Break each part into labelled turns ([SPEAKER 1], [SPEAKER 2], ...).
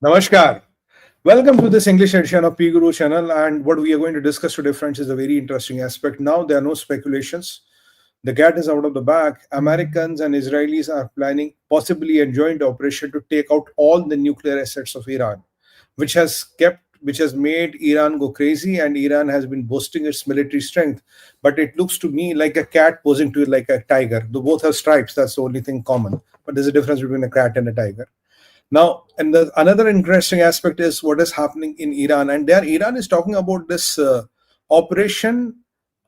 [SPEAKER 1] Namaskar. Welcome to this English edition of PGurus channel, and what we are going to discuss today, friends, is a very interesting aspect. Now there are no speculations. The cat is out of the bag. Americans and Israelis are planning possibly a joint operation to take out all the nuclear assets of Iran, which has made Iran go crazy, and Iran has been boasting its military strength. But it looks to me like a cat posing to it like a tiger. They both have stripes. That's the only thing common. But there's a difference between a cat and a tiger. Now, and another interesting aspect is what is happening in Iran, and there Iran is talking about this operation.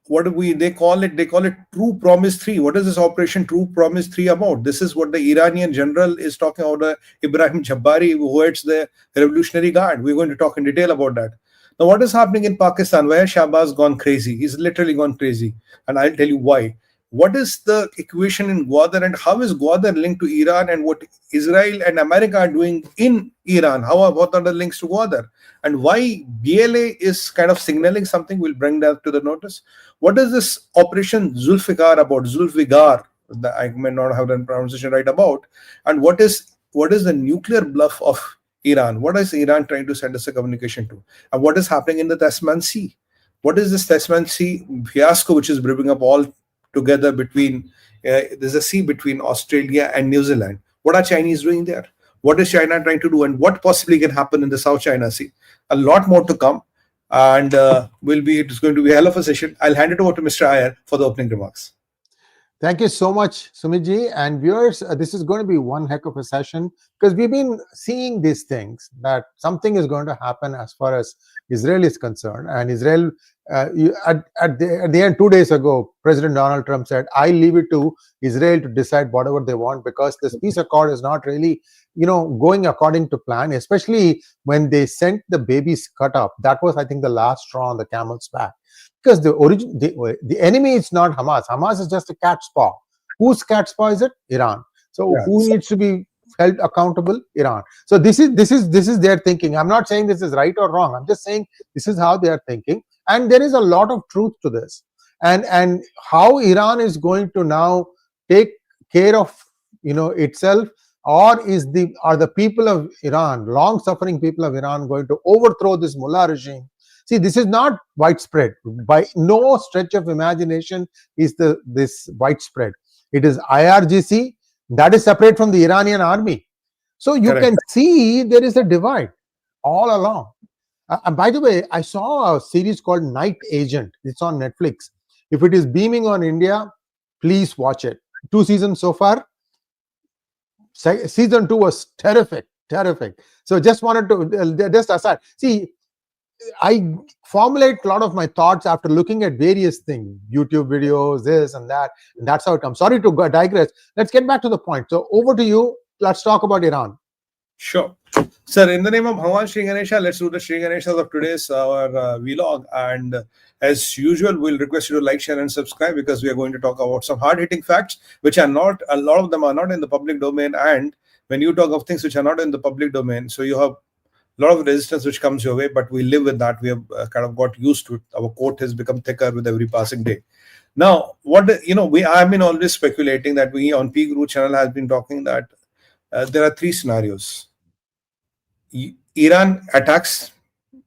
[SPEAKER 1] What do they call it? They call it True Promise 3. What is this operation True Promise 3 about? This is what the Iranian general is talking about, Ibrahim Jabari, who heads the Revolutionary Guard. We're going to talk in detail about that. Now, what is happening in Pakistan? Why has Shahbaz gone crazy? He's literally gone crazy, and I'll tell you why. What is the equation in Gwadar, and how is Gwadar linked to Iran, and what Israel and America are doing in Iran? What are the links to Gwadar, and why BLA is kind of signaling something? We'll bring that to the notice. What is this operation Zulfiqar about? Zulfiqar, I may not have the pronunciation right about. And what is the nuclear bluff of Iran? What is Iran trying to send us a communication to? And what is happening in the Tasman Sea? What is this Tasman Sea fiasco which is brewing up all together between, there's a sea between Australia and New Zealand. What are Chinese doing there? What is China trying to do? And what possibly can happen in the South China Sea? A lot more to come. And it's going to be a hell of a session. I'll hand it over to Mr. Iyer for the opening remarks.
[SPEAKER 2] Thank you so much, Sumit-ji. And viewers, this is going to be one heck of a session, because we've been seeing these things, that something is going to happen as far as Israel is concerned. And Israel, at the end, 2 days ago, President Donald Trump said, I leave it to Israel to decide whatever they want, because this peace accord is not really, going according to plan, especially when they sent the babies cut up. That was, I think, the last straw on the camel's back. Because the enemy is not Hamas. Hamas is just a cat's paw. Whose cat's paw is it? Iran. So yes. Who needs to be held accountable? Iran. So this is their thinking. I'm not saying this is right or wrong. I'm just saying this is how they are thinking. And there is a lot of truth to this. And how Iran is going to now take care of itself, or are the people of Iran, long-suffering people of Iran, going to overthrow this mullah regime? See, this is not widespread. By no stretch of imagination is this widespread. It is IRGC that is separate from the Iranian army. So you Correct. Can see there is a divide all along. And by the way, I saw a series called Night Agent. It's on Netflix. If it is beaming on India, please watch it. 2 seasons so far. Season 2 was terrific. So just wanted to, just aside. See, I formulate a lot of my thoughts after looking at various things, YouTube videos, this and that, and that's how it comes. Sorry to digress. Let's get back to the point. So over to you. Let's talk about Iran.
[SPEAKER 1] Sure. Sir, in the name of Bhagwan Sree Ganesha, let's do the Sree Ganeshas of today's vlog. And as usual, we'll request you to like, share, and subscribe, because we are going to talk about some hard-hitting facts, which are not, a lot of them are not in the public domain. And when you talk of things which are not in the public domain, so you have a lot of resistance which comes your way, but we live with that. We have kind of got used to it. Our coat has become thicker with every passing day. Now, I've been always speculating that we on PGurus channel has been talking that there are 3 scenarios. Israel attacks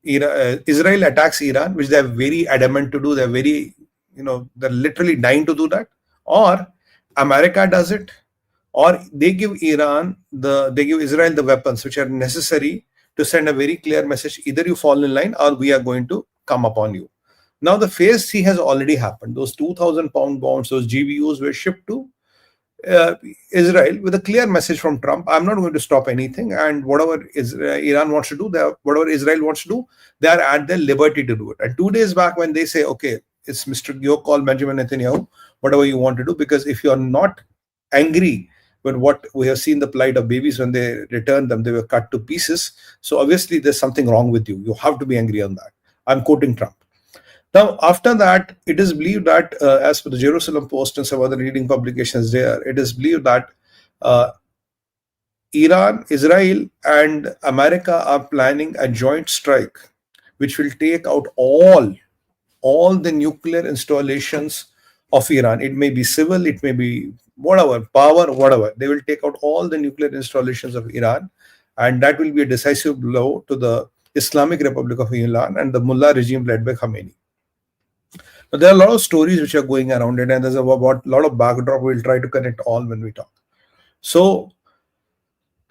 [SPEAKER 1] Iran, which they're very adamant to do. They're very, they're literally dying to do that. Or America does it, or they give Israel the weapons which are necessary to send a very clear message: either you fall in line or we are going to come upon you. Now the phase 3 has already happened. Those 2,000-pound bombs, those GBUs were shipped to Israel with a clear message from Trump: I'm not going to stop anything, and whatever Iran wants to do, whatever Israel wants to do, they are at their liberty to do it. And 2 days back, when they say, okay, it's your call, Benjamin Netanyahu, whatever you want to do, because if you are not angry with what we have seen, the plight of babies, when they returned them, they were cut to pieces. So obviously there's something wrong with you. You have to be angry on that. I'm quoting Trump. Now, after that, it is believed that, as per the Jerusalem Post and some other leading publications there, it is believed that Iran, Israel, and America are planning a joint strike, which will take out all the nuclear installations of Iran. It may be civil, it may be whatever, power, whatever. They will take out all the nuclear installations of Iran, and that will be a decisive blow to the Islamic Republic of Iran and the Mullah regime led by Khomeini. Now, there are a lot of stories which are going around it, and there's a lot of backdrop. We'll try to connect all when we talk. So,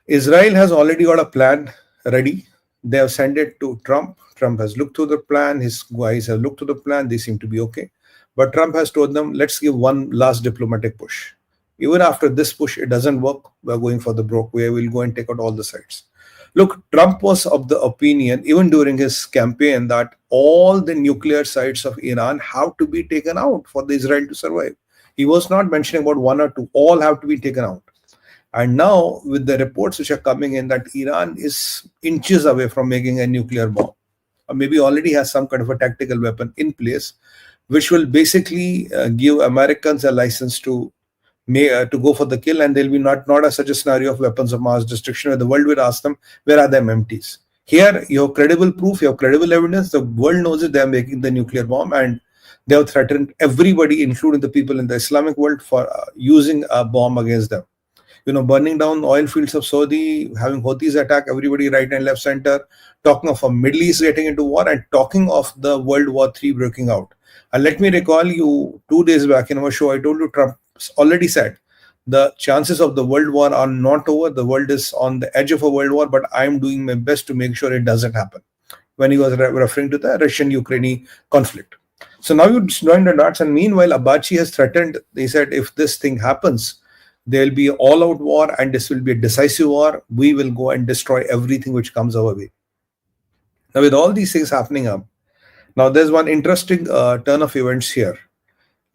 [SPEAKER 1] Israel has already got a plan ready. They have sent it to Trump. Trump has looked through the plan. His guys have looked through the plan. They seem to be okay. But Trump has told them, let's give one last diplomatic push. Even after this push, it doesn't work. We're going for the broke way. We'll go and take out all the sides. Look, Trump was of the opinion, even during his campaign, that all the nuclear sites of Iran have to be taken out for the Israel to survive. He was not mentioning about one or two. All have to be taken out. And now, with the reports which are coming in that Iran is inches away from making a nuclear bomb, or maybe already has some kind of a tactical weapon in place, which will basically give Americans a license to go for the kill, and there'll be not such a scenario of weapons of mass destruction where the world will ask them, where are the MMTs? Here, you have credible proof, you have credible evidence. The world knows that they are making the nuclear bomb, and they have threatened everybody, including the people in the Islamic world, for using a bomb against them. Burning down oil fields of Saudi, having Houthis attack everybody right and left center, talking of a Middle East getting into war, and talking of the World War III breaking out. And let me recall you 2 days back in our show, I told you Trump already said the chances of the world war are not over. The world is on the edge of a world war, but I'm doing my best to make sure it doesn't happen, when he was referring to the Russian-Ukraine conflict. So now you join the dots, and meanwhile, 𝗏𝗍 has threatened. He said, if this thing happens, there will be an all-out war, and this will be a decisive war. We will go and destroy everything which comes our way. Now, with all these things happening up, now there's one interesting turn of events here.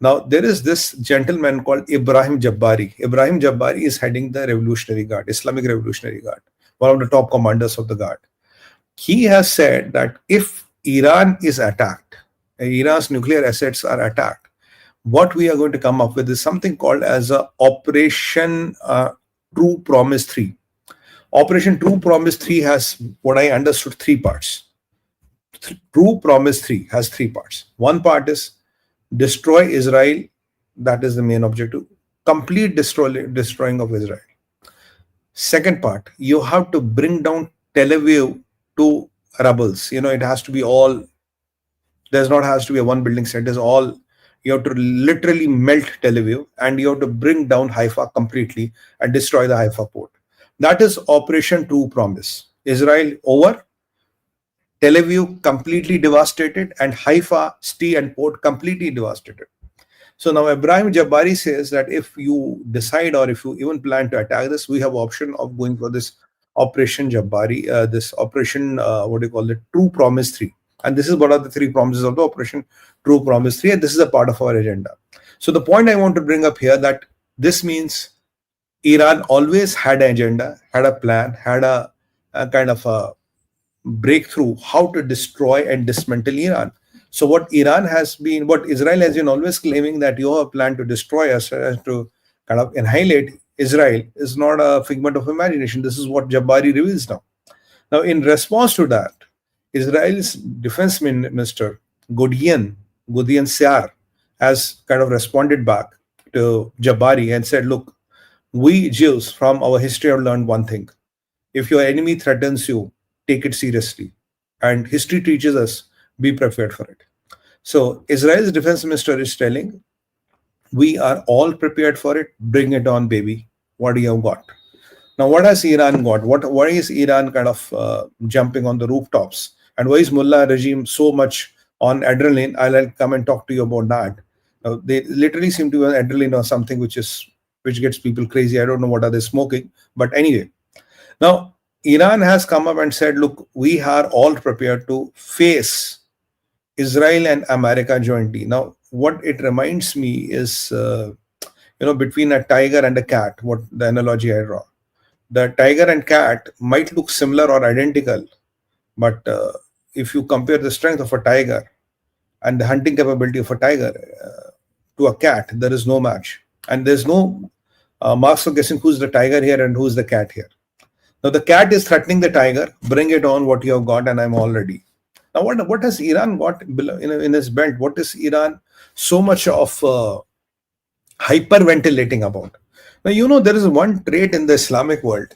[SPEAKER 1] Now, there is this gentleman called Ibrahim Jabbari. Ibrahim Jabbari is heading the Revolutionary Guard, Islamic Revolutionary Guard, one of the top commanders of the Guard. He has said that if Iran is attacked, Iran's nuclear assets are attacked, what we are going to come up with is something called as a Operation True Promise 3. Operation True Promise 3 has, what I understood, 3 parts. True Promise 3 has 3 parts. One part is destroy Israel. That is the main objective. Complete destroying of Israel. Second part, you have to bring down Tel Aviv to rubbles. It has to be all, there's not has to be a one building set. There's all, you have to literally melt Tel Aviv, and you have to bring down Haifa completely and destroy the Haifa port. That is Operation True Promise. Israel over, Tel Aviv completely devastated, and Haifa city and port completely devastated. So now Ibrahim Jabbari says that if you decide, or if you even plan to attack this, we have option of going for this Operation Jabbari, this Operation, True Promise 3. And this is what are the 3 promises of the Operation True Promise 3, and this is a part of our agenda. So the point I want to bring up here, that this means Iran always had an agenda, had a plan, had a kind of a breakthrough how to destroy and dismantle Iran. So what Israel has been always claiming, that you have a plan to destroy us, to kind of annihilate Israel, is not a figment of imagination. This is what Jabbari reveals now. Now, in response to that, Israel's defense minister, Gideon Sa'ar, has kind of responded back to Jabbari and said, look, we Jews from our history have learned one thing. If your enemy threatens you, take it seriously. And history teaches us, be prepared for it. So Israel's defense minister is telling, we are all prepared for it. Bring it on, baby. What do you have got? Now, what has Iran got? Why is Iran kind of jumping on the rooftops? And why is Mullah regime so much on adrenaline? I'll come and talk to you about that. They literally seem to be on adrenaline or something which gets people crazy. I don't know what are they smoking. But anyway, now Iran has come up and said, look, we are all prepared to face Israel and America jointly. Now, what it reminds me is, between a tiger and a cat, what the analogy I draw. The tiger and cat might look similar or identical, but if you compare the strength of a tiger and the hunting capability of a tiger to a cat, there is no match. And there's no marks for guessing who's the tiger here and who's the cat here. Now, the cat is threatening the tiger, bring it on, what you have got, and I'm all ready. Now, what has Iran got in his belt? What is Iran so much of hyperventilating about? Now, there is one trait in the Islamic world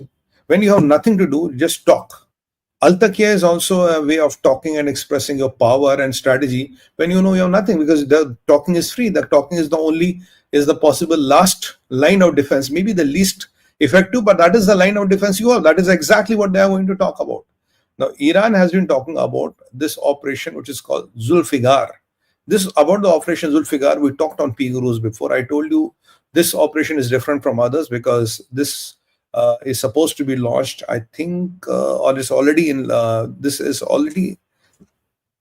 [SPEAKER 1] When you have nothing to do, just talk. 𝗟𝗡𝗙𝗧 is also a way of talking and expressing your power and strategy when you know you have nothing, because the talking is free. The talking is the possible last line of defense, maybe the least effective, but that is the line of defense you have. That is exactly what they are going to talk about. Now, Iran has been talking about this operation, which is called Zulfiqar. About the operation Zulfiqar, we talked on PGurus before. I told you this operation is different from others because this is supposed to be launched, I think, or is already in. This is already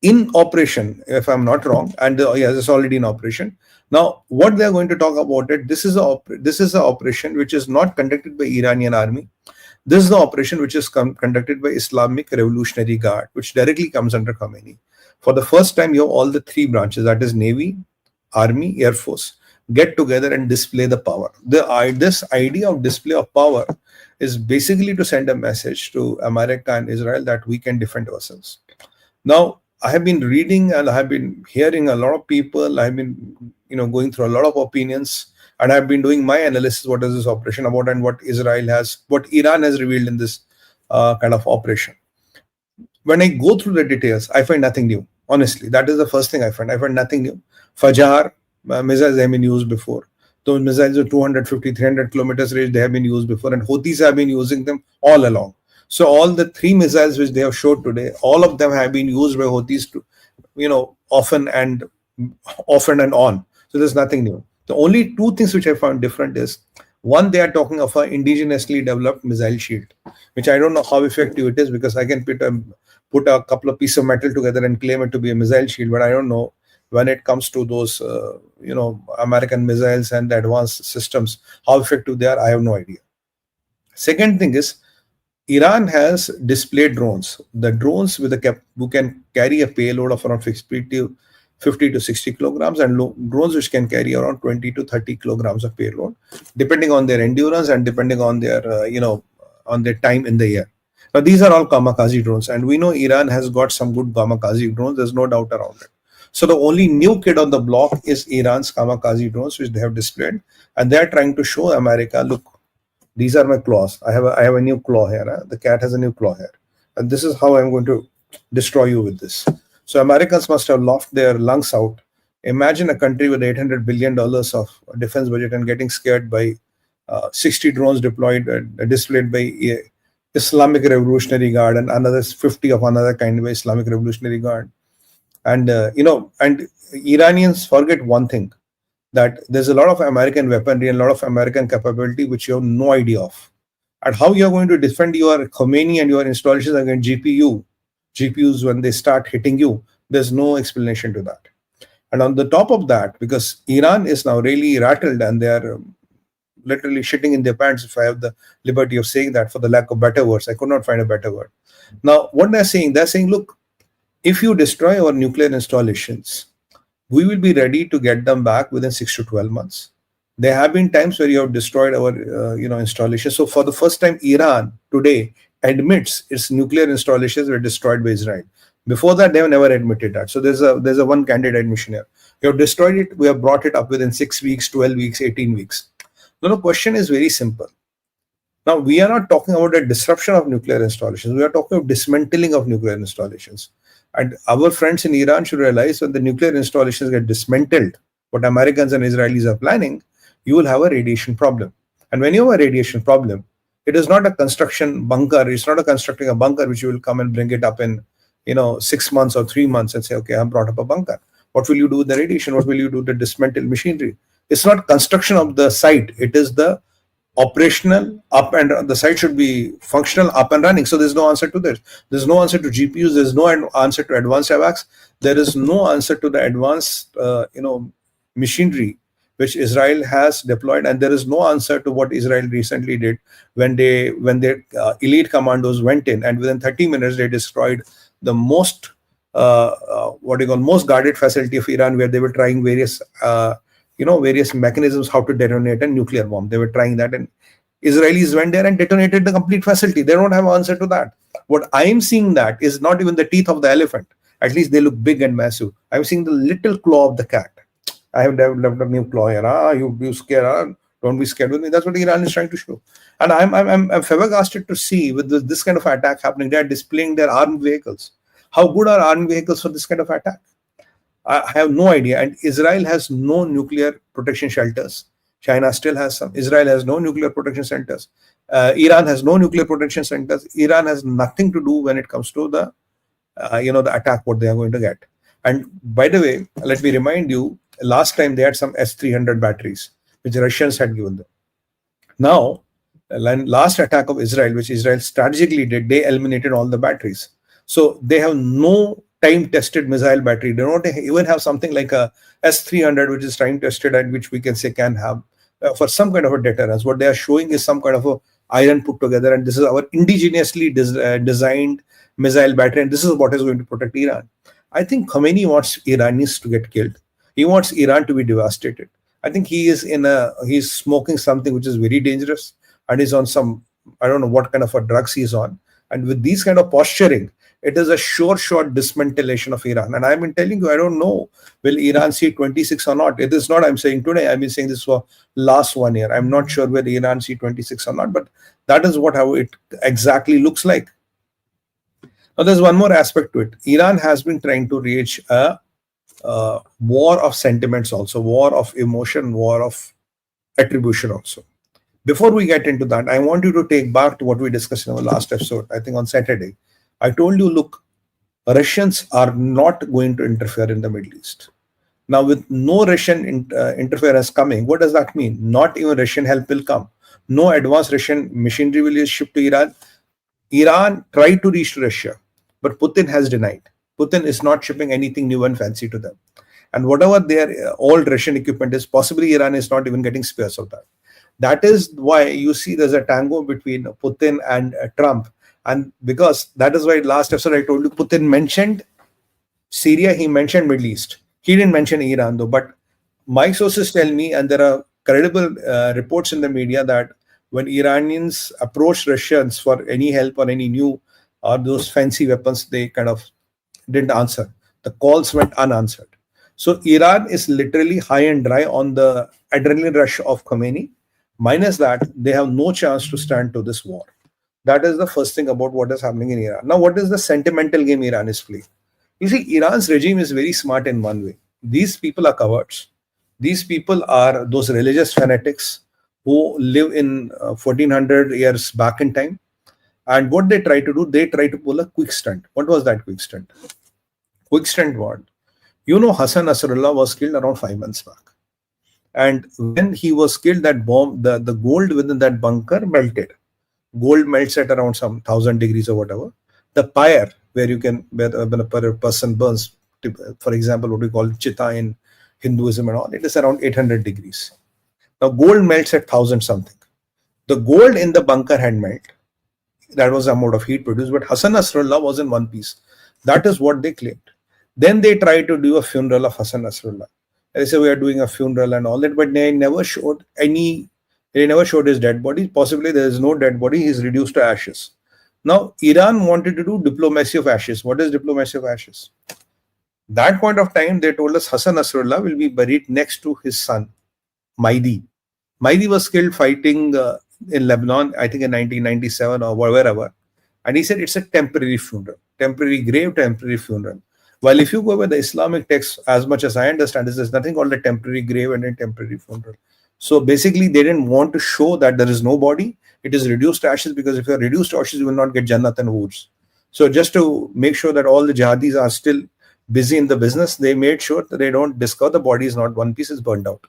[SPEAKER 1] in operation, if I'm not wrong, and yes, it's already in operation. Now, what they are going to talk about it? This is an operation which is not conducted by Iranian army. This is the operation which is conducted by Islamic Revolutionary Guard, which directly comes under Khomeini. For the first time, you have all the three branches, that is Navy, Army, Air Force, get together and display the power. This idea of display of power is basically to send a message to America and Israel that we can defend ourselves. Now, I have been reading and I have been hearing a lot of people. I have been, going through a lot of opinions, and I've been doing my analysis. What is this operation about, and what Iran has revealed in this kind of operation. When I go through the details, I find nothing new. Honestly, that is the first thing I find. I find nothing new. Fajar missiles have been used before. Those missiles are 250, 300 kilometers range. They have been used before, and Houthis have been using them all along. So all the three missiles which they have showed today, all of them have been used by Houthis to, often and on. So there's nothing new. The only two things which I found different is, one, they are talking of an indigenously developed missile shield, which I don't know how effective it is, because I can put a couple of pieces of metal together and claim it to be a missile shield, but I don't know when it comes to those, American missiles and the advanced systems, how effective they are. I have no idea. Second thing is, Iran has displayed drones. The drones who can carry a payload of around 50 to 60 kilograms, and drones which can carry around 20 to 30 kilograms of payload, depending on their endurance and depending on their, on their time in the air. Now, these are all kamikaze drones, and we know Iran has got some good kamikaze drones. There's no doubt around it. So the only new kid on the block is Iran's kamikaze drones, which they have displayed, and they are trying to show America, look, these are my claws. I have a new claw here. Huh? The cat has a new claw here, and this is how I'm going to destroy you with this. So Americans must have laughed their lungs out. Imagine a country with $800 billion of defense budget and getting scared by 60 drones displayed by Islamic Revolutionary Guard, and another 50 of another kind by Islamic Revolutionary Guard. And and Iranians forget one thing, that there's a lot of American weaponry and a lot of American capability which you have no idea of. And how you're going to defend your Khomeini and your installations against GPUs when they start hitting you, there's no explanation to that. And on the top of that, because Iran is now really rattled and they are literally shitting in their pants, if I have the liberty of saying that, for the lack of better words. I could not find a better word. Now, what they're saying, look, if you destroy our nuclear installations, we will be ready to get them back within 6 to 12 months. There have been times where you have destroyed our installations. So for the first time, Iran today admits its nuclear installations were destroyed by Israel. Before that, they have never admitted that. So there's a one candid admission here. You have destroyed it. We have brought it up within 6 weeks, 12 weeks, 18 weeks. Now the question is very simple. Now, we are not talking about a disruption of nuclear installations. We are talking of dismantling of nuclear installations. And our friends in Iran should realize, when the nuclear installations get dismantled, what Americans and Israelis are planning, you will have a radiation problem. And when you have a radiation problem, it is not a construction bunker. It's not a constructing a bunker which you will come and bring it up in 6 months or 3 months and say, okay, I've brought up a bunker. What will you do with the radiation? What will you do to dismantle machinery? It's not construction of the site. It is the operational up, and the site should be functional, up and running. So there's no answer to this. There's no answer to GPUs. There's no answer to advanced AVACs. There is no answer to the advanced, machinery which Israel has deployed, and there is no answer to what Israel recently did when their elite commandos went in, and within 30 minutes they destroyed the most most guarded facility of Iran, where they were trying various mechanisms how to detonate a nuclear bomb. They were trying that, and Israelis went there and detonated the complete facility. They don't have an answer to that. What I'm seeing that is not even the teeth of the elephant. At least they look big and massive. I'm seeing the little claw of the cat. I have developed a new claw here. You scare. Don't be scared with me. That's what Iran is trying to show. And I'm flabbergasted to see with this kind of attack happening. They are displaying their armed vehicles. How good are armed vehicles for this kind of attack? I have no idea. And Israel has no nuclear protection shelters. China still has some. Israel has no nuclear protection centers. Iran has no nuclear protection centers. Iran has nothing to do when it comes to the the attack what they are going to get. And by the way, let me remind you, last time they had some S-300 batteries which Russians had given them. Now, last attack of Israel, which Israel strategically did, they eliminated all the batteries. So they have no time-tested missile battery. They don't even have something like a S-300, which is time-tested and which we can say can have for some kind of a deterrence. What they are showing is some kind of a iron put together, and this is our indigenously designed missile battery, and this is what is going to protect Iran. I think Khomeini wants Iranis to get killed. He wants Iran to be devastated. I think he's smoking something which is very dangerous, and is on some, I don't know what kind of a drugs he's on. And with these kind of posturing, it is a sure shot dismantlation of Iran. And I've been telling you, I don't know, will Iran see 26 or not? It is not, I'm saying today, I've been saying this for last 1 year. I'm not sure whether Iran see 26 or not, but that is how it exactly looks like. Now, there's one more aspect to it. Iran has been trying to reach a war of sentiments also, war of emotion, war of attribution also. Before we get into that, I want you to take back to what we discussed in our last episode, I think on Saturday. I told you, look, Russians are not going to interfere in the Middle East. Now, with no Russian interference coming, what does that mean? Not even Russian help will come. No advanced Russian machinery will be shipped to Iran. Iran tried to reach Russia, but Putin has denied. Putin is not shipping anything new and fancy to them. And whatever their old Russian equipment is, possibly Iran is not even getting spares of that. That is why you see there's a tango between Putin and Trump. And because that is why last episode I told you, Putin mentioned Syria, he mentioned Middle East. He didn't mention Iran though. But my sources tell me, and there are credible reports in the media, that when Iranians approached Russians for any help or any new or those fancy weapons, they kind of didn't answer. The calls went unanswered. So Iran is literally high and dry on the adrenaline rush of Khomeini. Minus that, they have no chance to stand to this war. That is the first thing about what is happening in Iran. Now, what is the sentimental game Iran is playing? You see, Iran's regime is very smart in one way. These people are cowards. These people are those religious fanatics who live in 1400 years back in time. And what they try to do, they try to pull a quick stunt. What was that quick stunt? Quick stunt what? You know, Hassan Nasrallah was killed around 5 months back. And when he was killed, that bomb, the gold within that bunker melted. Gold melts at around some 1000 degrees or whatever. The pyre, where when a person burns, for example, what we call chita in Hinduism and all, it is around 800 degrees. Now, gold melts at 1000 something. The gold in the bunker had melted. That was the amount of heat produced, but Hassan Nasrallah was in one piece. That is what they claimed. Then they tried to do a funeral of Hassan Nasrallah. They say we are doing a funeral and all that, but they never showed his dead body. Possibly there is no dead body. He's reduced to ashes. Now, Iran wanted to do diplomacy of ashes. What is diplomacy of ashes? That point of time, they told us Hassan Nasrallah will be buried next to his son, Maydi. Maydi was killed fighting in Lebanon, I think in 1997 or wherever. And he said it's a temporary funeral, temporary grave, temporary funeral. While if you go with the Islamic text, as much as I understand, there's nothing called a temporary grave and a temporary funeral. So basically, they didn't want to show that there is no body. It is reduced to ashes, because if you're reduced to ashes, you will not get Jannat and Woods. So just to make sure that all the jihadis are still busy in the business, they made sure that they don't discover the body is not one piece, is burned out.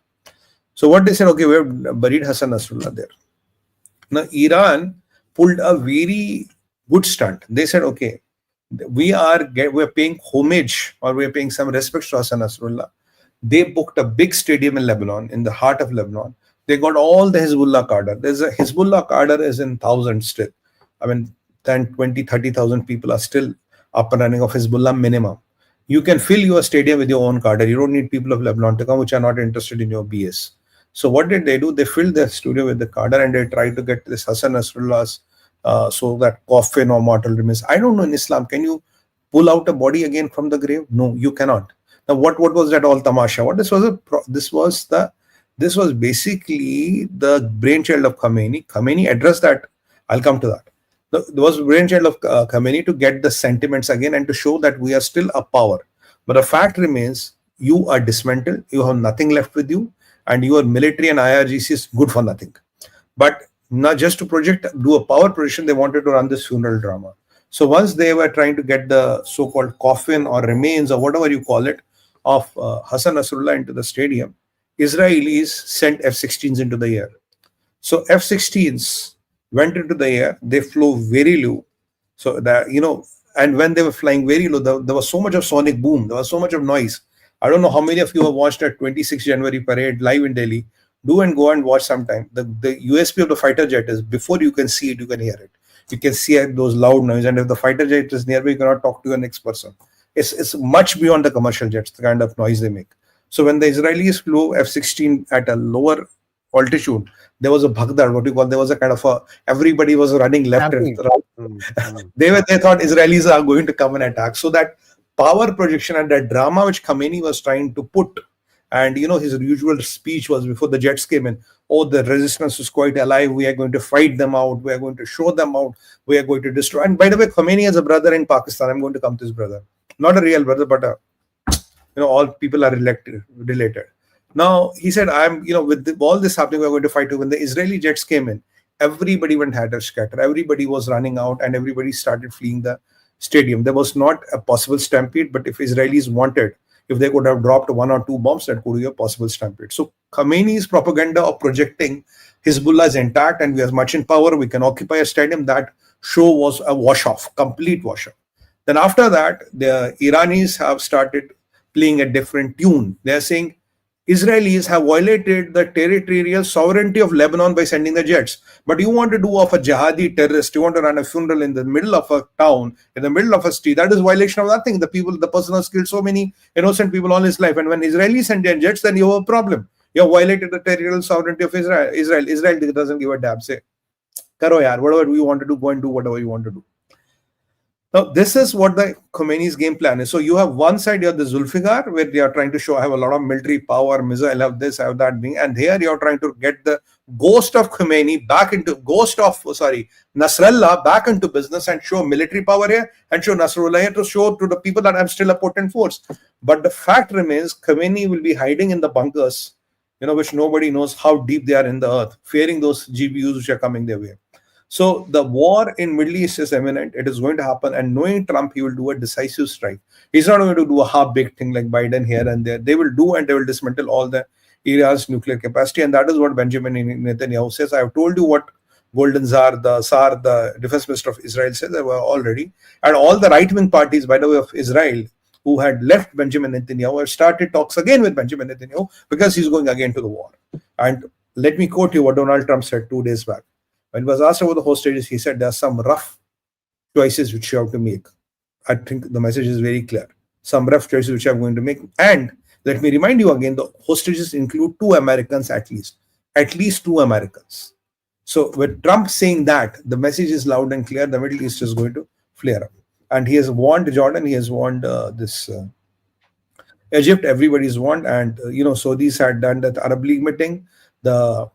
[SPEAKER 1] So what they said, okay, we have buried Hassan Nasrallah there. Now, Iran pulled a very good stunt. They said, okay, we are paying homage, or we are paying some respects to Hassan Nasrallah. They booked a big stadium in Lebanon, in the heart of Lebanon. They got all the Hezbollah cadre. There's a Hezbollah cadre is in thousands still. I mean, 10, 20, 30,000 people are still up and running of Hezbollah minimum. You can fill your stadium with your own cadre. You don't need people of Lebanon to come, which are not interested in your BS. So what did they do? They filled their studio with the cadre, and they tried to get this Hassan Nasrallah's so that coffin or mortal remains. I don't know, in Islam, can you pull out a body again from the grave? No, you cannot. Now, what was that all tamasha? This was the This was basically the brainchild of Khomeini. Khomeini addressed that. I'll come to that. There was brainchild of Khomeini to get the sentiments again and to show that we are still a power. But the fact remains, you are dismantled, you have nothing left with you, and your military and IRGC is good for nothing. But not just to do a power projection, they wanted to run this funeral drama. So once they were trying to get the so-called coffin or remains or whatever you call it of Hassan Nasrallah into the stadium, Israelis sent F-16s into the air. So F-16s went into the air, they flew very low. So that, and when they were flying very low, there was so much of sonic boom, there was so much of noise. I don't know how many of you have watched a 26 January parade live in Delhi. Do and go and watch sometime. The USP of the fighter jet is before you can see it, you can hear it. You can see those loud noise, and if the fighter jet is nearby, you cannot talk to your next person. It's much beyond the commercial jets, the kind of noise they make. So when the Israelis flew F-16 at a lower altitude, there was a bhagdad, what you call, there was a kind of everybody was running left and right. They thought Israelis are going to come and attack. So that power projection and that drama which Khomeini was trying to put, and his usual speech was before the jets came in, oh, the resistance is quite alive, we are going to fight them out, we are going to show them out, we are going to destroy. And by the way, Khomeini has a brother in Pakistan. I'm going to come to his brother, not a real brother, but all people are related. Now he said, with all this happening, we're going to fight. When the Israeli jets came in, everybody went hatter-scatter, everybody was running out, and everybody started fleeing the stadium. There was not a possible stampede, but if Israelis wanted, if they could have dropped 1 or 2 bombs, that could be a possible stampede. So Khomeini's propaganda of projecting Hezbollah is intact and we are much in power, we can occupy a stadium, that show was a wash-off, complete wash-off. Then after that, the Iranis have started playing a different tune. They're saying Israelis have violated the territorial sovereignty of Lebanon by sending the jets. But you want to do of a jihadi terrorist, you want to run a funeral in the middle of a town, in the middle of a street, that is violation of nothing. The person has killed so many innocent people all his life. And when Israelis send their jets, then you have a problem. You have violated the territorial sovereignty of Israel. Israel doesn't give a damn. Say, karo yaar, whatever you want to do, go and do whatever you want to do. Now, this is what the Khomeini's game plan is. So you have one side, you have the Zulfiqar, where they are trying to show I have a lot of military power, missile, I have this, I have that thing. And here you are trying to get the ghost of Khomeini Nasrallah back into business and show military power here and show Nasrallah here to show to the people that I'm still a potent force. But the fact remains, Khomeini will be hiding in the bunkers, which nobody knows how deep they are in the earth, fearing those GPUs which are coming their way. So the war in Middle East is imminent. It is going to happen. And knowing Trump, he will do a decisive strike. He's not going to do a half-baked thing like Biden here and there. They will do and they will dismantle all the Iran's nuclear capacity. And that is what Benjamin Netanyahu says. I have told you what Golden Tsar, the defense minister of Israel, said already. And all the right-wing parties, by the way, of Israel, who had left Benjamin Netanyahu, have started talks again with Benjamin Netanyahu because he's going again to the war. And let me quote you what Donald Trump said 2 days back. When he was asked about the hostages, he said there are some rough choices which you have to make. I think the message is very clear. Some rough choices which I'm going to make. And let me remind you again, the hostages include 2 Americans at least 2 Americans. So with Trump saying that, the message is loud and clear, the Middle East is going to flare up. And he has warned Jordan, he has warned Egypt, everybody's warned. And, Saudis had done that Arab League meeting. The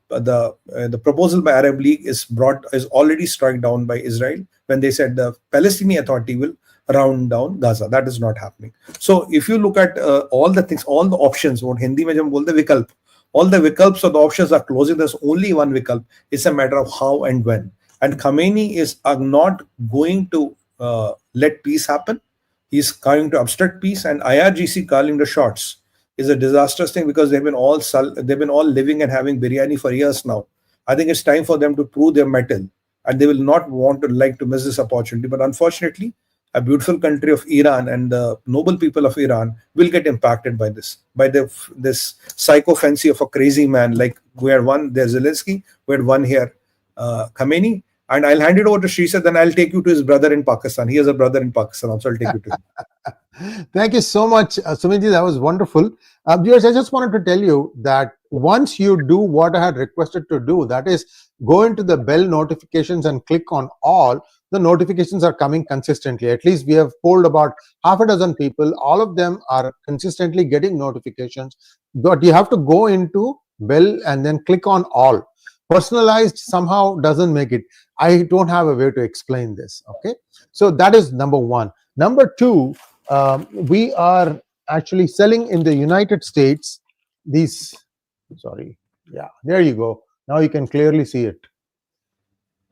[SPEAKER 1] proposal by Arab League is already struck down by Israel when they said the Palestinian Authority will round down Gaza. That is not happening. So if you look at all the things, all the options, what Hindi mein jam bolte vikalp, all the vikalps or the options are closing. There's only one vikalp. It's a matter of how and when. And Khomeini is not going to let peace happen. He's going to obstruct peace, and IRGC calling the shots is a disastrous thing because they've been all living and having biryani for years now. I think it's time for them to prove their mettle, and they will not like to miss this opportunity. But unfortunately, a beautiful country of Iran and the noble people of Iran will get impacted by this psychophancy of a crazy man. Like we had one there, Zelensky, we had one here, Khomeini. And I'll hand it over to Sree, then I'll take you to his brother in Pakistan. He has a brother in Pakistan also. I'll take you to him.
[SPEAKER 2] Thank you so much, Sumit. That was wonderful. Viewers, I just wanted to tell you that once you do what I had requested to do, that is go into the bell notifications and click on all, the notifications are coming consistently. At least we have polled about half a dozen people. All of them are consistently getting notifications. But you have to go into bell and then click on all. Personalized somehow doesn't make it. I don't have a way to explain this. Okay, so that is number one. Number two, we are actually selling in the United States these. Sorry, yeah, there you go. Now you can clearly see it.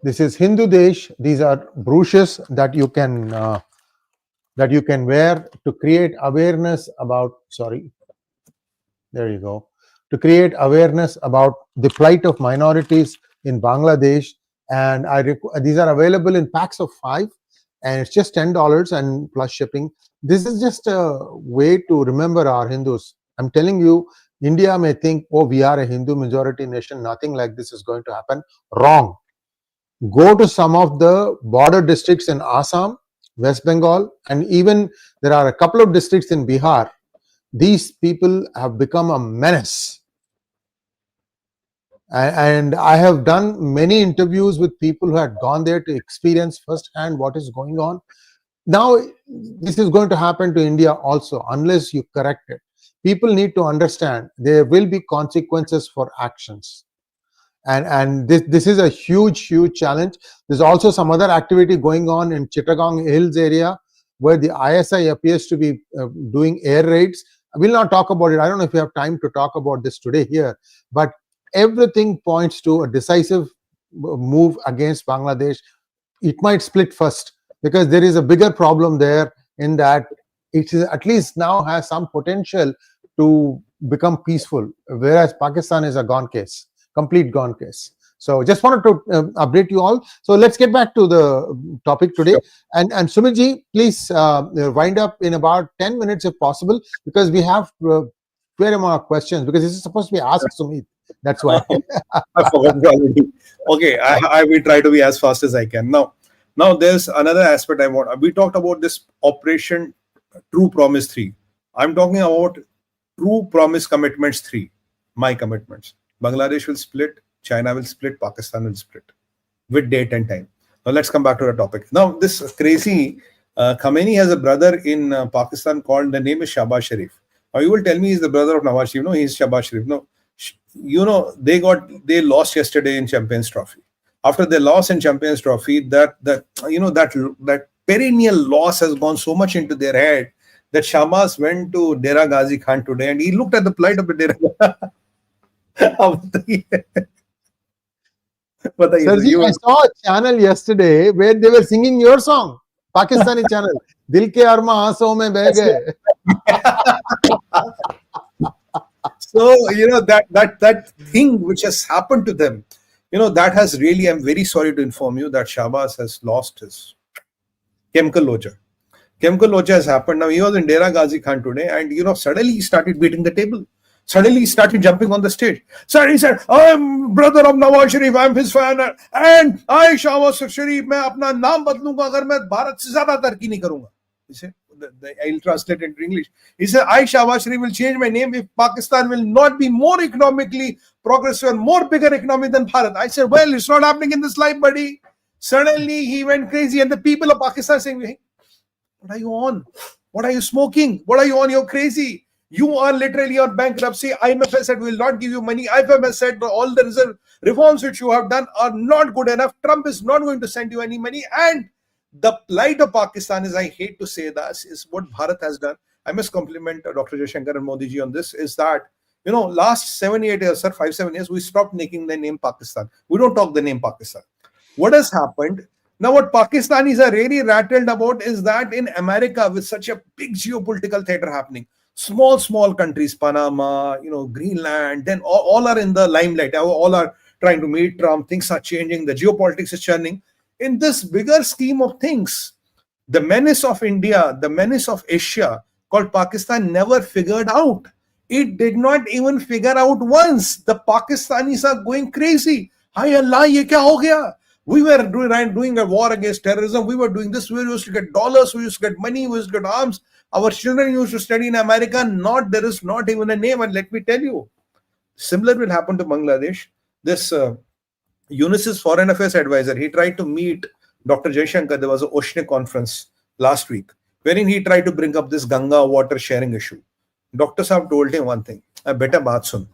[SPEAKER 2] This is Hindudesh. These are brooches that you can wear to create awareness about. Sorry, there you go. To create awareness about the plight of minorities in Bangladesh, and these are available in packs of 5, and it's just $10 and plus shipping. This is just a way to remember our Hindus. I'm telling you, India may think, oh, we are a Hindu majority nation, nothing like this is going to happen. Wrong. Go to some of the border districts in Assam, West Bengal, and even there are a couple of districts in Bihar. These people have become a menace. And I have done many interviews with people who had gone there to experience firsthand what is going on. Now, this is going to happen to India also, unless you correct it. People need to understand there will be consequences for actions. And this is a huge challenge. There's also some other activity going on in Chittagong Hills area where the ISI appears to be doing air raids. I will not talk about it. I don't know if you have time to talk about this today here, but everything points to a decisive move against Bangladesh. It might split first because there is a bigger problem there in that it is at least now has some potential to become peaceful, whereas Pakistan is a gone case, complete gone case. So just wanted to update you all. So let's get back to the topic today. Sure. And Sumit, please wind up in about 10 minutes if possible, because we have fair amount of questions, because this is supposed to be asked Sumit. That's why.
[SPEAKER 1] I forgot already. Okay, I will try to be as fast as I can. Now there's another aspect I want. We talked about this Operation True Promise 3. I'm talking about True Promise Commitments 3. My commitments. Bangladesh will split, China will split, Pakistan will split with date and time. Now let's come back to the topic. Now this crazy Khomeini has a brother in Pakistan called, the name is 𝗤𝗏𝗏 Sharif. Now you will tell me he's the brother of Nawaz Sharif. No, he's 𝗤𝗏𝗏 Sharif. No, you know, they lost yesterday in Champions Trophy. After they lost in Champions Trophy, that perennial loss has gone so much into their head that Shahbaz went to 𝗤𝙤𝗏𝗏 Khan today and he looked at the plight of the 𝗤𝗏𝗏𝗏.
[SPEAKER 2] Sirji, I saw a channel yesterday where they were singing your song, Pakistani channel. Dil ke arma aansoo mein beh gaye.
[SPEAKER 1] So, you know, that thing which has happened to them, you know, that has really, I'm very sorry to inform you that Shahbaz has lost his 𝗤𝗏𝗏𝗏. 𝗤𝗏𝗏𝗏 has happened. Now, he was in 𝗤𝗏𝗏𝗏 Khan today, and, you know, suddenly he started beating the table. Suddenly he started jumping on the stage. So he said, I'm brother of Nawaz Sharif, I'm his fan, and I, Shahbaz Sharif, मैं अपना नाम बदलूंगा अगर मैं भारत से ज़्यादा तरक्की नहीं करूंगा. He said, I'll translate it into English. He said, I, Shahbaz Sharif, will change my name if Pakistan will not be more economically progressive and more bigger economy than Bharat. I said, well, it's not happening in this life, buddy. Suddenly he went crazy, and the people of Pakistan saying, hey, what are you on? What are you smoking? What are you on? You're crazy. You are literally on bankruptcy. IMF has said we will not give you money. IMF has said all the reserve reforms which you have done are not good enough. Trump is not going to send you any money. And the plight of Pakistan is, I hate to say that, is what Bharat has done. I must compliment Dr. Jaishankar and Modi ji on this, is that, you know, last 7-8 years, sir, 5-7 years, we stopped making the name Pakistan. We don't talk the name Pakistan. What has happened? Now, what Pakistanis are really rattled about is that in America, with such a big geopolitical theater happening, small countries, Panama, you know, Greenland, then all are in the limelight. All are trying to meet Trump. Things are changing. The geopolitics is churning. In this bigger scheme of things, the menace of India, the menace of Asia called Pakistan never figured out. It did not even figure out once. The Pakistanis are going crazy. Hi Allah, ye kya ho gaya? We were doing a war against terrorism. We were doing this. We used to get dollars. We used to get money. We used to get arms. Our children used to study in America. There is not even a name. And let me tell you, similar will happen to Bangladesh. This UNICEF's Foreign Affairs advisor, he tried to meet Dr. Jaishankar. There was an oceanic conference last week, wherein he tried to bring up this Ganga water sharing issue. Dr. Saab told him one thing, a better baat sun.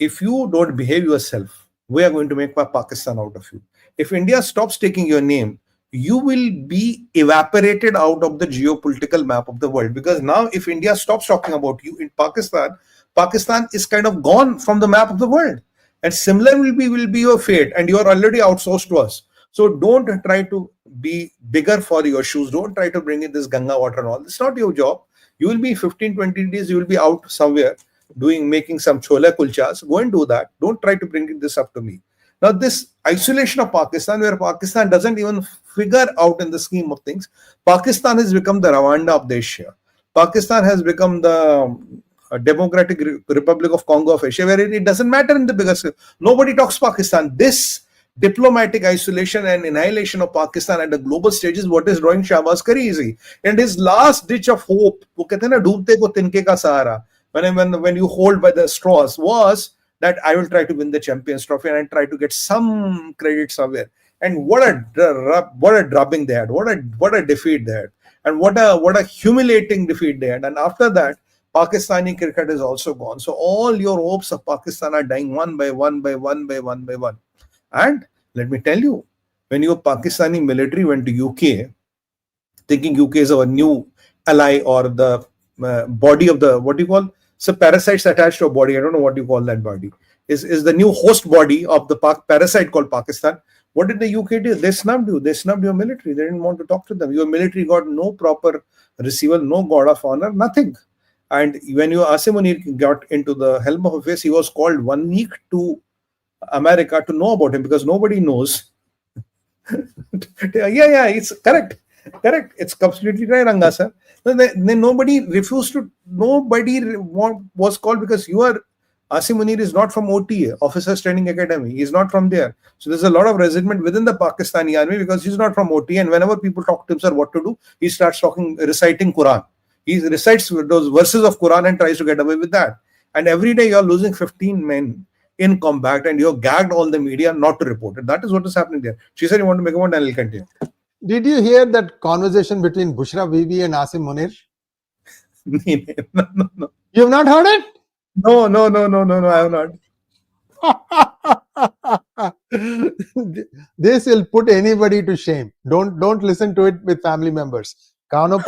[SPEAKER 1] if you don't behave yourself, we are going to make Pakistan out of you. If India stops taking your name, you will be evaporated out of the geopolitical map of the world. Because now if India stops talking about you in Pakistan, Pakistan is kind of gone from the map of the world. And similar will be your fate, and you are already outsourced to us. So don't try to be bigger for your shoes. Don't try to bring in this Ganga water and all. It's not your job. You will be 15, 20 days, you will be out somewhere making some chola kulchas. Go and do that. Don't try to bring this up to me. Now, this isolation of Pakistan, where Pakistan doesn't even figure out in the scheme of things, Pakistan has become the Rwanda of Asia. Pakistan has become the Democratic Republic of Congo of Asia, where it doesn't matter in the bigger scale. Nobody talks Pakistan. This diplomatic isolation and annihilation of Pakistan at the global stage is what is drawing Shahbaz Qureshi. And his last ditch of hope, when you hold by the straws, was that I will try to win the Champions Trophy and I try to get some credit somewhere. And what a drubbing they had, what a defeat they had, and what a humiliating defeat they had. And after that, Pakistani cricket is also gone. So all your hopes of Pakistan are dying one by one by one by one by one. And let me tell you, when your Pakistani military went to UK, thinking UK is our new ally or the body of the, what do you call? So parasites attached to a body. I don't know what you call that body. Is the new host body of the parasite called Pakistan. What did the UK do? They snubbed you. They snubbed your military. They didn't want to talk to them. Your military got no proper receival, no guard of honor, nothing. And when 𝗂𝗎𝗍𝗄𝗎 Munir got into the helm of affairs, he was called 1 week to America to know about him, because nobody knows. yeah, it's correct. It's completely right, Ranga sir. Nobody was called, because 𝗂𝗎𝗍𝗄𝗎 Munir is not from OTA, Officers Training Academy. He's not from there. So there's a lot of resentment within the Pakistani army because he's not from OTA. And whenever people talk to him, sir, what to do, he starts reciting Quran. He recites those verses of Quran and tries to get away with that. And every day you're losing 15 men in combat, and you've gagged all the media not to report it. That is what is happening there. She said you want to make a point, and I'll continue.
[SPEAKER 2] Did you hear that conversation between Bushra Bibi and 𝗂𝗎𝗍𝗄𝗎 Munir?
[SPEAKER 1] No.
[SPEAKER 2] You have not heard it?
[SPEAKER 1] No, I have not.
[SPEAKER 2] This will put anybody to shame. Don't listen to it with family members. I'll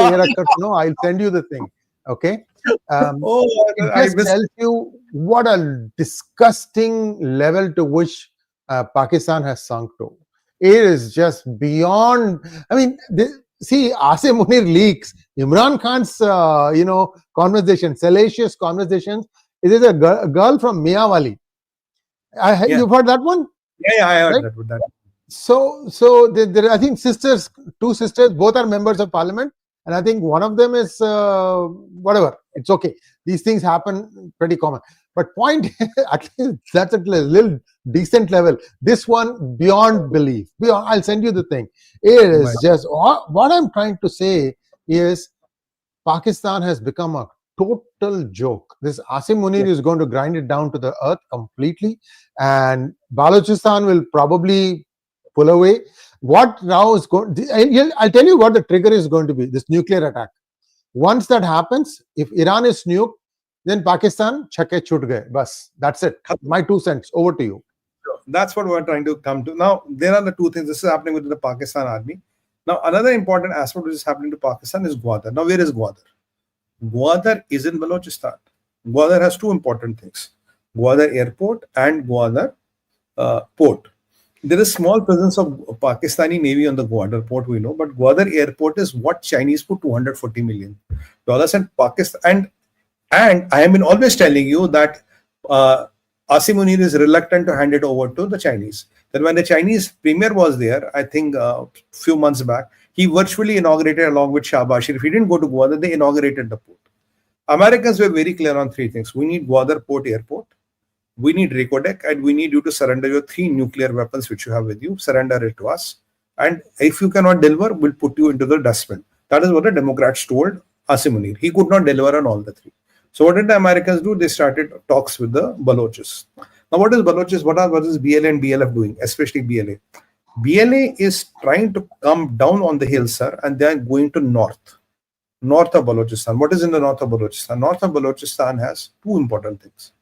[SPEAKER 2] send you the thing. Okay. It just tells you what a disgusting level to which Pakistan has sunk to. It is just beyond. I mean, see, 𝗂𝗎𝗍𝗄𝗎 Munir leaks Imran Khan's conversation, salacious conversations. It is a girl from Miawali. You've heard that one?
[SPEAKER 1] Yeah, I heard that.
[SPEAKER 2] So there, I think two sisters, both are members of parliament, and I think one of them is whatever. It's okay. These things happen, pretty common. But point, at least that's at a little decent level. This one, beyond belief. I'll send you the thing. It is just, what I'm trying to say is Pakistan has become a total joke. This 𝗂𝗎𝗍𝗄𝗎 Munir is going to grind it down to the earth completely, and Balochistan will probably pull away. What now is going? I'll tell you what the trigger is going to be: this nuclear attack. Once that happens, if Iran is nuked, then Pakistan 𝗥𝗘𝗙𝗥𝗏. Bas, that's it. My 2 cents. Over to you.
[SPEAKER 1] That's what we're trying to come to. Now, there are the two things. This is happening within the Pakistan army. Now, another important aspect which is happening to Pakistan is Gwadar. Now, where is Gwadar? Gwadar is in Balochistan. Gwadar has two important things: Gwadar Airport and Gwadar Port. There is small presence of Pakistani Navy on the Gwadar Port, we know, but Gwadar Airport is what Chinese put $240 million, and Pakistan. And I have been always telling you that 𝗂𝗎𝗍𝗄𝗎 Munir is reluctant to hand it over to the Chinese. Then when the Chinese premier was there, I think a few months back, he virtually inaugurated along with Shahbaz Sharif. He didn't go to Gwadar, they inaugurated the port. Americans were very clear on 3 things. We need Gwadar Port Airport, we need Rekodek, and we need you to surrender your 3 nuclear weapons which you have with you. Surrender it to us. And if you cannot deliver, we'll put you into the dustbin. That is what the Democrats told 𝗂𝗎𝗍𝗄𝗎 Munir. He could not deliver on all the 3. So what did the Americans do? They started talks with the Baloches. Now, what is Baloches? What is BLA and BLF doing? Especially BLA. BLA is trying to come down on the hill, sir, and they are going to north of Balochistan. What is in the north of Balochistan? North of Balochistan has 2 important things.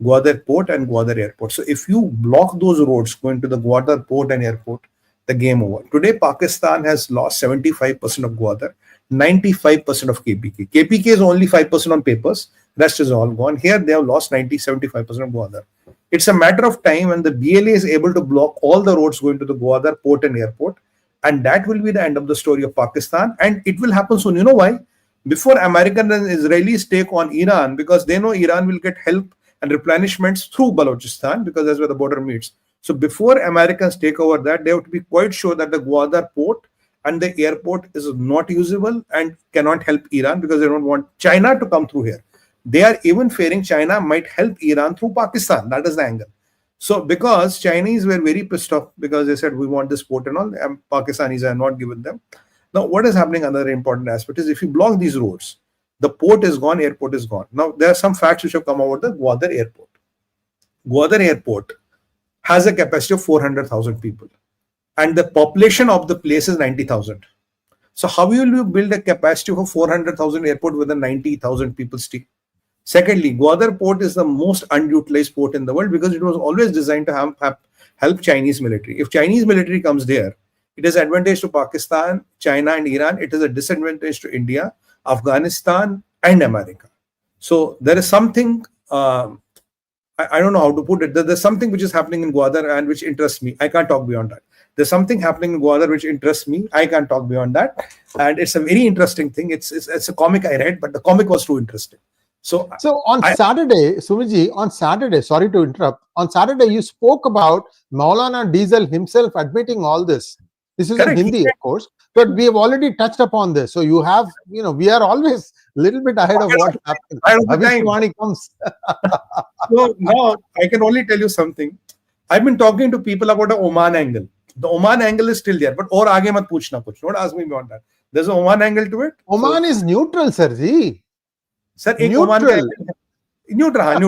[SPEAKER 1] Gwadar Port and Gwadar Airport. So if you block those roads going to the Gwadar Port and Airport, the game over. Today, Pakistan has lost 75% of Gwadar, 95% of KPK. KPK is only 5% on papers. Rest is all gone. Here, they have lost 75% of Gwadar. It's a matter of time when the BLA is able to block all the roads going to the Gwadar Port and Airport. And that will be the end of the story of Pakistan. And it will happen soon. You know why? Before Americans and Israelis take on Iran, because they know Iran will get help and replenishments through Balochistan, because that's where the border meets. So before Americans take over that, they have to be quite sure that the Gwadar port and the airport is not usable and cannot help Iran, because they don't want China to come through here. They are even fearing China might help Iran through Pakistan. That is the angle. So because Chinese were very pissed off because they said we want this port and all, and Pakistanis are not given them. Now what is happening, another important aspect is if you block these roads, the port is gone, airport is gone. Now there are some facts which have come over the Gwadar airport. Gwadar airport has a capacity of 400,000 people and the population of the place is 90,000. So how will you build a capacity of a 400,000 airport with a 90,000 people stick? Secondly, Gwadar port is the most unutilized port in the world because it was always designed to help Chinese military. If Chinese military comes there, it is advantage to Pakistan, China and Iran. It is a disadvantage to India, Afghanistan and America. So there is something, I don't know how to put it. There's something which is happening in Gwadar and which interests me. I can't talk beyond that. There's something happening in Gwadar which interests me. I can't talk beyond that. And it's a very interesting thing. It's a comic I read, but the comic was too interesting. So
[SPEAKER 2] on Saturday, Sumiji, on Saturday, sorry to interrupt, on Saturday you spoke about Maulana Diesel himself admitting all this. This is in Hindi, of course, but we have already touched upon this. So you have, we are always a little bit ahead of what happens. Abhishwani comes.
[SPEAKER 1] So now I can only tell you something. I've been talking to people about the Oman angle. The Oman angle is still there, but or aage mat puchna kuch. Don't ask me beyond that. There's an Oman angle to it.
[SPEAKER 2] Oman is neutral, Sirji.
[SPEAKER 1] Sir, neutral. Neutral.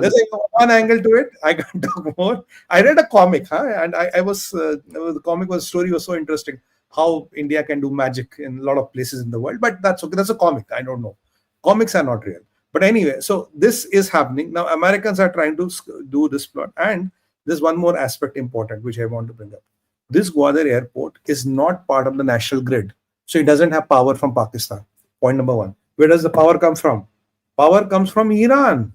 [SPEAKER 1] There's an Oman angle to it. I can't talk more. I read a comic, and the comic story was so interesting. How India can do magic in a lot of places in the world, but that's okay. That's a comic. I don't know. Comics are not real. But anyway, so this is happening now. Americans are trying to do this plot, and there's one more aspect important which I want to bring up. This Gwadar airport is not part of the national grid, so it doesn't have power from Pakistan. Point number one. Where does the power come from? Power comes from Iran.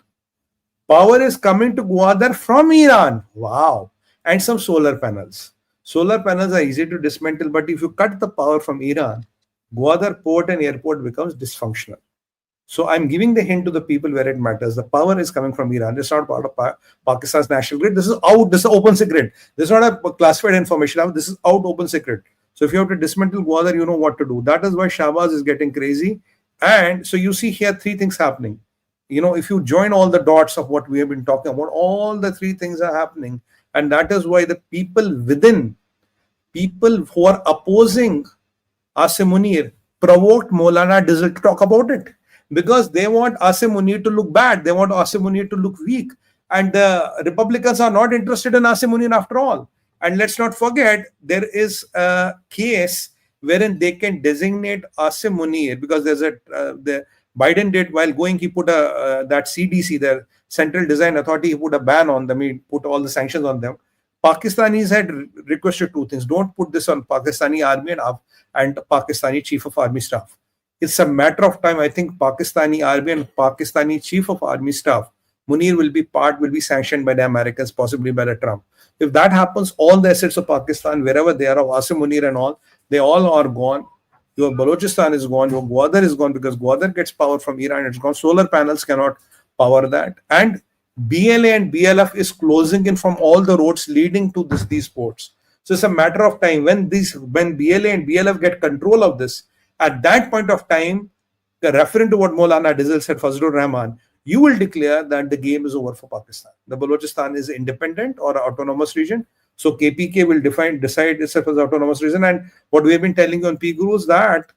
[SPEAKER 1] Power is coming to Gwadar from Iran. Wow. And some solar panels. Solar panels are easy to dismantle, but if you cut the power from Iran, Gwadar port and airport becomes dysfunctional. So I'm giving the hint to the people where it matters. The power is coming from Iran. It's not part of Pakistan's national grid. This is out. This is open secret. This is not a classified information. This is out open secret. So if you have to dismantle Gwadar, you know what to do. That is why 𝗤𝗏𝗏 is getting crazy. And so you see here three things happening. If you join all the dots of what we have been talking about, all the three things are happening. And that is why the people who are opposing 𝗤𝗏𝗏 Munir provoked Maulana Diesel to talk about it. Because they want 𝗤𝗏𝗏 Munir to look bad. They want 𝗤𝗏𝗏 Munir to look weak. And the Republicans are not interested in 𝗤𝗏𝗏 Munir after all. And let's not forget, there is a case wherein they can designate 𝗤𝗏𝗏 Munir, because there's the Biden did while going, he put that CDC, the Central Design Authority, he put a ban on them, he put all the sanctions on them. Pakistanis had requested two things. Don't put this on Pakistani army and Pakistani Chief of Army Staff. It's a matter of time. I think Pakistani army and Pakistani Chief of Army Staff, Munir will be sanctioned by the Americans, possibly by the Trump. If that happens, all the assets of Pakistan, wherever they are, of 𝗤𝗏𝗏 Munir and all, they all are gone. Your Balochistan is gone. Your Gwadar is gone because Gwadar gets power from Iran. It's gone. Solar panels cannot power that. And BLA and BLF is closing in from all the roads leading to these ports. So it's a matter of time when BLA and BLF get control of this. At that point of time, referring to what Maulana Diesel said, Fazlur Rahman, you will declare that the game is over for Pakistan. The Balochistan is independent or autonomous region. So KPK will decide itself as autonomous region. And what we have been telling you on PGurus that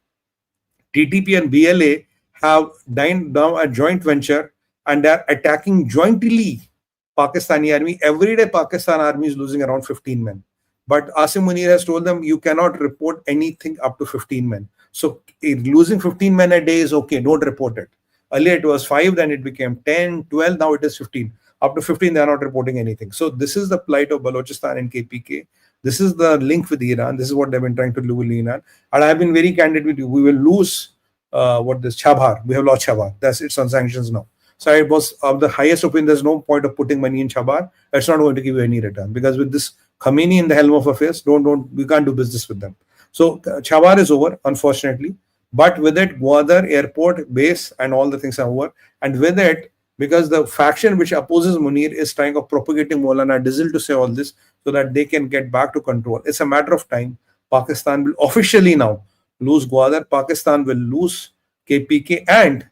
[SPEAKER 1] TTP and BLA have now a joint venture and they are attacking jointly Pakistani army. Every day Pakistan army is losing around 15 men. But 𝗤𝗏𝗏 Munir has told them you cannot report anything up to 15 men. So losing 15 men a day is okay, don't report it. Earlier it was 5, then it became 10, 12, now it is 15. Up to 15, they are not reporting anything. So this is the plight of Balochistan and KPK. This is the link with Iran. This is what they've been trying to do with Iran. And I've been very candid with you. We will lose 𝗤𝗏. We have lost 𝗤𝗏. It's on sanctions now. So I was of the highest opinion, there's no point of putting money in 𝗤𝗏. It's not going to give you any return. Because with this Khomeini in the helm of affairs, we can't do business with them. So 𝗤𝗏 is over, unfortunately. But with it, Gwadar airport base and all the things are over. And with it, because the faction which opposes Munir is trying of propagating Maulana Diesel to say all this so that they can get back to control. It's a matter of time. Pakistan will officially now lose Gwadar. Pakistan will lose KPK. And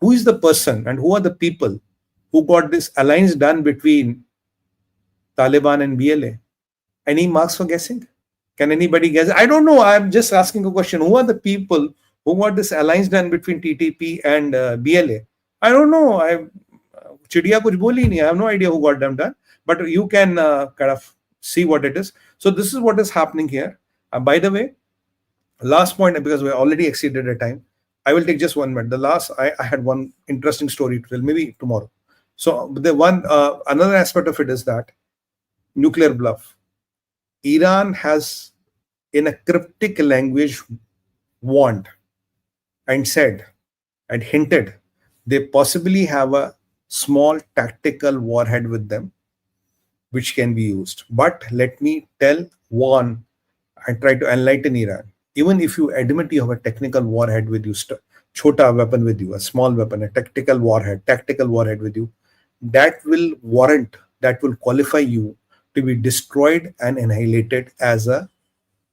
[SPEAKER 1] who is the person and who are the people who got this alliance done between Taliban and BLA? Any marks for guessing? Can anybody guess? I don't know. I'm just asking a question. Who are the people who got this alliance done between TTP and BLA? I don't know. Chidiya kuch boli nahi. I have no idea who got them done. But you can kind of see what it is. So this is what is happening here. By the way, last point, because we already exceeded the time, I will take just 1 minute. I had one interesting story to tell, maybe tomorrow. So the another aspect of it is that nuclear bluff. Iran has, in a cryptic language, warned and said and hinted they possibly have a small tactical warhead with them which can be used. But let me warn and try to enlighten Iran. Even if you admit you have a technical warhead with you, chota weapon with you, a small weapon, a tactical warhead with you, that will qualify you to be destroyed and annihilated as a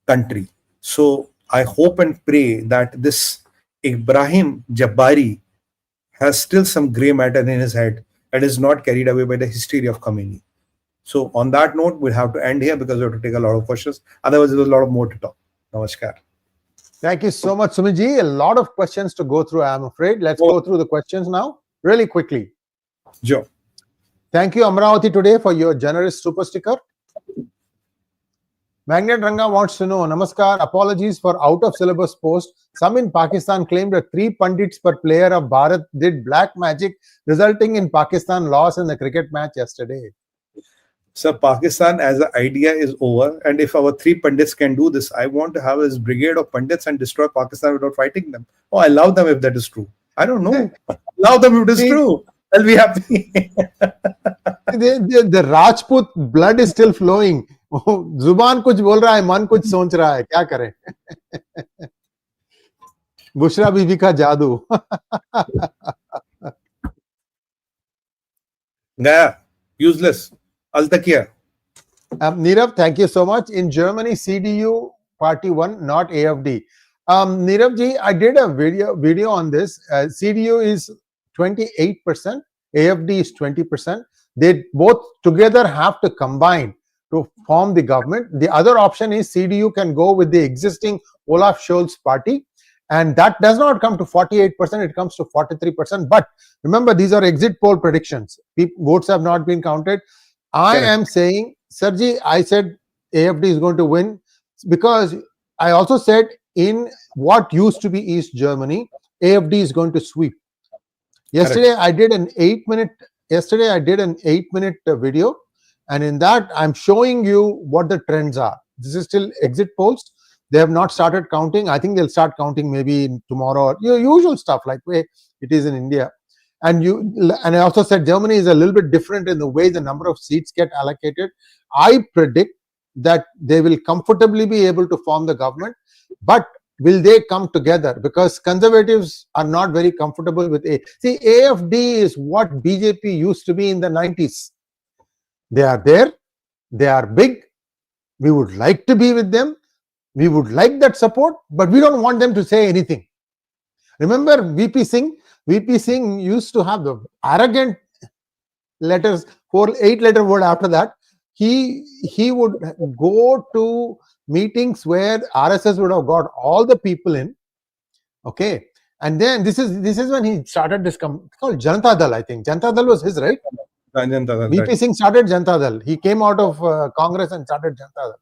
[SPEAKER 1] country. So I hope and pray that this Ibrahim Jabari has still some grey matter in his head and is not carried away by the hysteria of Khomeini. So on that note, we'll have to end here because we have to take a lot of questions. Otherwise, there's a lot of more to talk. Namaskar.
[SPEAKER 2] Thank you so much, Sumit. A lot of questions to go through, I'm afraid. Let's go through the questions now, really quickly.
[SPEAKER 1] Joe.
[SPEAKER 2] Thank you, Amravati, today for your generous super sticker. Magnet Ranga wants to know, Namaskar, apologies for out-of-syllabus post. Some in Pakistan claimed that 3 Pandits per player of Bharat did black magic, resulting in Pakistan loss in the cricket match yesterday.
[SPEAKER 1] So Pakistan as an idea is over, and if our 3 Pandits can do this, I want to have this brigade of Pandits and destroy Pakistan without fighting them. Oh, I love them if that is true. I don't know. Love them if it is true. I'll be happy.
[SPEAKER 2] the Rajput blood is still flowing. जुबान कुछ बोल रहा है, मन कुछ सोच रहा है, क्या करें? बुशरा बीबी का जादू.
[SPEAKER 1] Gaya, useless. Al-Takiya.
[SPEAKER 2] Nirav, thank you so much. In Germany, CDU party won, not AFD. Nirav ji, I did a video on this. CDU is 28%, AFD is 20%. They both together have to combine to form the government. The other option is CDU can go with the existing Olaf Scholz party, and that does not come to 48%, it comes to 43%. But remember, these are exit poll predictions. Votes have not been counted. I am saying, Sergi, I said AFD is going to win because I also said in what used to be East Germany, AFD is going to sweep. Yesterday, I did an 8-minute video. And in that, I'm showing you what the trends are. This is still exit polls. They have not started counting. I think they'll start counting maybe tomorrow. Usual stuff like way it is in India. And I also said Germany is a little bit different in the way the number of seats get allocated. I predict that they will comfortably be able to form the government. But will they come together? Because conservatives are not very comfortable with See, AFD is what BJP used to be in the 90s. They are there, they are big, we would like to be with them, we would like that support, but we don't want them to say anything. Remember VP Singh? VP Singh used to have the arrogant letters, 8-letter word after that. He would go to meetings where RSS would have got all the people in, okay? And then this is when he started this called Janata Dal, I think. Janata Dal was his, right? VP Singh started Janata Dal. He came out of Congress and started Janata Dal.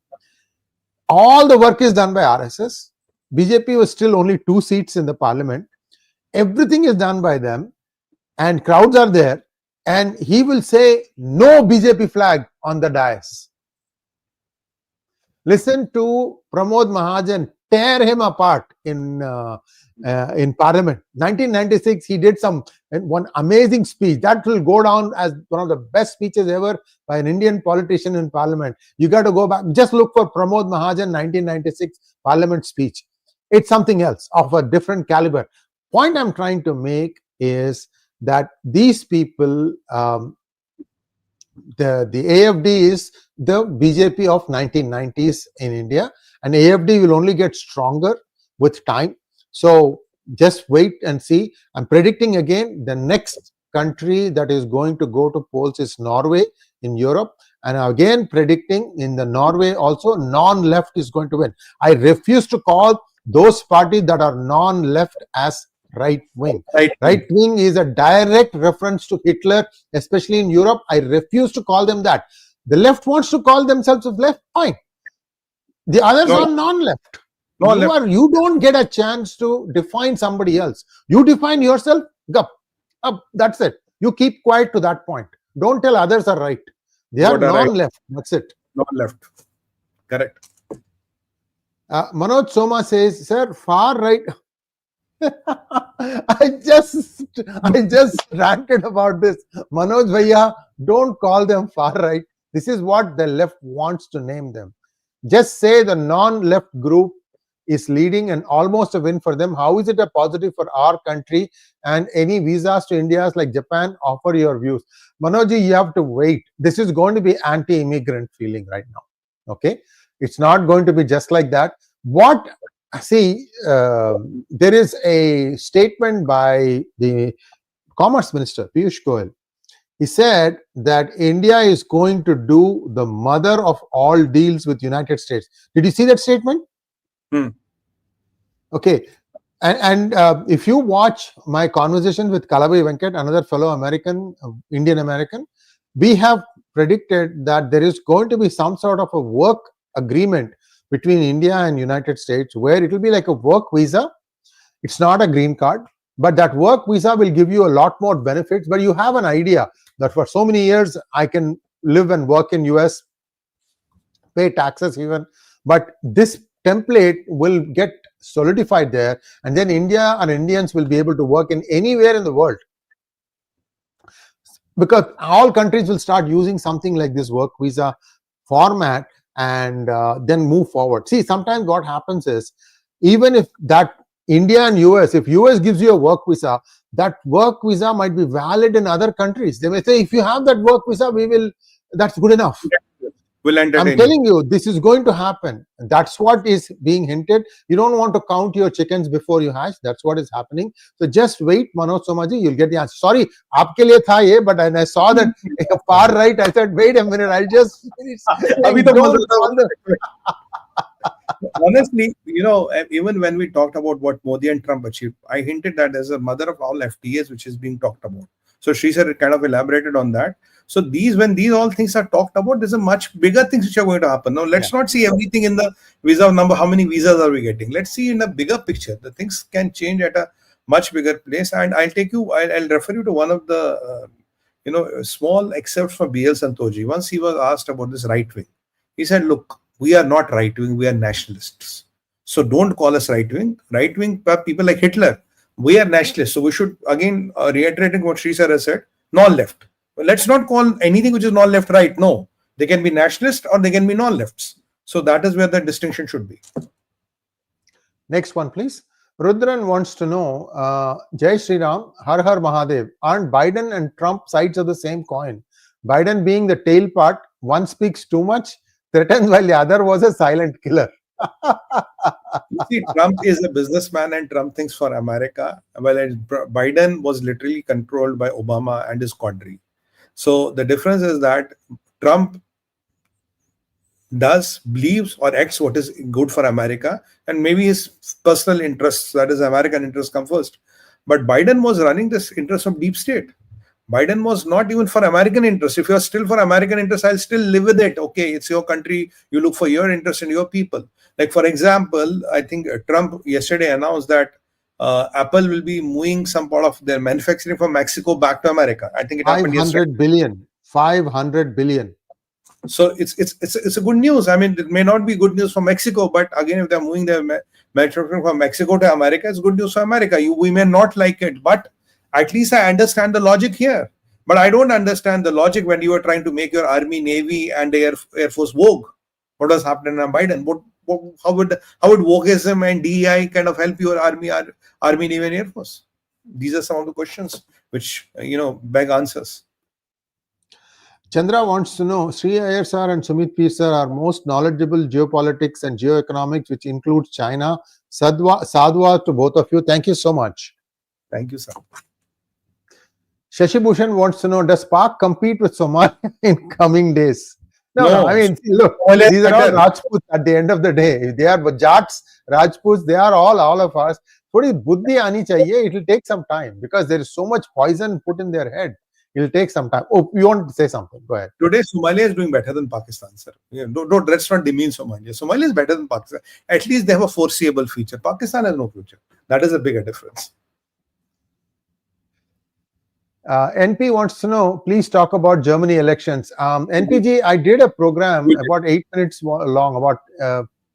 [SPEAKER 2] All the work is done by RSS. BJP was still only 2 seats in the parliament. Everything is done by them. and crowds are there, and he will say no BJP flag on the dais. Listen to Pramod Mahajan tear him apart in Parliament. 1996, he did one amazing speech that will go down as one of the best speeches ever by an Indian politician in Parliament. You got to go back, just look for Pramod Mahajan 1996 Parliament speech. It's something else of a different caliber. Point I'm trying to make is that these people, the AFD is the BJP of 1990s in India, and AFD will only get stronger with time. So just wait and see. I'm predicting again the next country that is going to go to polls is Norway in Europe, and again predicting in the Norway also non-left is going to win. I refuse to call those parties that are non-left as right wing. Right wing is a direct reference to Hitler, especially in Europe. I refuse to call them that. The left wants to call themselves left, fine. The others are non-left. You don't get a chance to define somebody else. You define yourself, up, that's it. You keep quiet to that point. Don't tell others are right. They are non-left. That's it.
[SPEAKER 1] Non-left. Correct.
[SPEAKER 2] Manoj Soma says, sir, far right. I just ranted about this. Manoj Bhaiya, don't call them far right. This is what the left wants to name them. Just say the non-left group is leading and almost a win for them. How is it a positive for our country? And any visas to India's like Japan? Offer your views. Manojji, you have to wait. This is going to be anti-immigrant feeling right now. Okay, it's not going to be just like that. There is a statement by the Commerce Minister PGurus Goyal. He said that India is going to do the mother of all deals with United States. Did you see that statement? Okay. And if you watch my conversation with 𝗏𝗏𝗏 𝗏𝗏𝗏𝗏, another fellow American, Indian American, we have predicted that there is going to be some sort of a work agreement between India and United States where it will be like a work visa. It's not a green card, but that work visa will give you a lot more benefits. But you have an idea that for so many years I can live and work in US, pay taxes even, but this template will get solidified there, and then India and Indians will be able to work in anywhere in the world, because all countries will start using something like this work visa format and then move forward. See, sometimes what happens is, even if that India and US, if US gives you a work visa, that work visa might be valid in other countries. They may say, if you have that work visa, that's good enough. I'm telling you, this is going to happen. That's what is being hinted. You don't want to count your chickens before you hatch. That's what is happening. So just wait, Manoj Somaji, you'll get the answer. Sorry, aapke liye tha ye, but when I saw that far right, I said, wait a minute, I'll just finish.
[SPEAKER 1] Honestly, even when we talked about what Modi and Trump achieved, I hinted that there's a mother of all FTAs which is being talked about. So Sree sir kind of elaborated on that. So when these all things are talked about, there's a much bigger things which are going to happen. Now, let's not see everything in the visa number. How many visas are we getting? Let's see in a bigger picture. The things can change at a much bigger place. And I'll refer you to one of the, small excerpts from B.L. Santoshi. Once he was asked about this right wing. He said, look, we are not right wing, we are nationalists. So don't call us right wing. Right wing people like Hitler, we are nationalists. So we should, again, reiterating what Sree sir has said, non-left. Let's not call anything which is non-left right. No, they can be nationalist or they can be non-lefts. So that is where the distinction should be.
[SPEAKER 2] Next one, please. Rudran wants to know, Jai Shri Ram, Har Har Mahadev, aren't Biden and Trump sides of the same coin? Biden being the tail part, one speaks too much, threatens, while the other was a silent killer.
[SPEAKER 1] You see, Trump is a businessman and Trump thinks for America. Well, Biden was literally controlled by Obama and his quadri. So the difference is that Trump believes or acts what is good for America, and maybe his personal interests, that is American interests, come first. But Biden was running this interest of deep state. Biden was not even for American interests. If you're still for American interests, I'll still live with it. Okay, it's your country. You look for your interest and your people. Like, for example, I think Trump yesterday announced that Apple will be moving some part of their manufacturing from Mexico back to America. I think it happened yesterday.
[SPEAKER 2] 500 billion.
[SPEAKER 1] So it's a good news. I mean, it may not be good news for Mexico, but again, if they're moving their manufacturing from Mexico to America, it's good news for America. We may not like it, but at least I understand the logic here. But I don't understand the logic when you are trying to make your army, navy, and Air Force woke. What was happening in Biden? How would wokeism and DEI kind of help your army, navy, and Air Force? These are some of the questions which beg answers.
[SPEAKER 2] Chandra wants to know, Sree Iyer sir and Sumit P sir are most knowledgeable geopolitics and geoeconomics, which includes China. Sadhwa to both of you. Thank you so much.
[SPEAKER 1] Thank you, sir.
[SPEAKER 2] Shashi Bhushan wants to know, does Pak compete with Somalia in coming days? No. I mean, look, these are all Rajputs at the end of the day. They are Jats, Rajputs, they are all of us. Thodi buddhi aani chahiye. It will take some time because there is so much poison put in their head. It will take some time. Oh, you want to say something? Go ahead.
[SPEAKER 1] Today, Somalia is doing better than Pakistan, sir. Let's not demean Somalia. Somalia is better than Pakistan. At least they have a foreseeable future. Pakistan has no future. That is a bigger difference.
[SPEAKER 2] NP wants to know, please talk about Germany elections. NPG, I did a program about 8 minutes long, about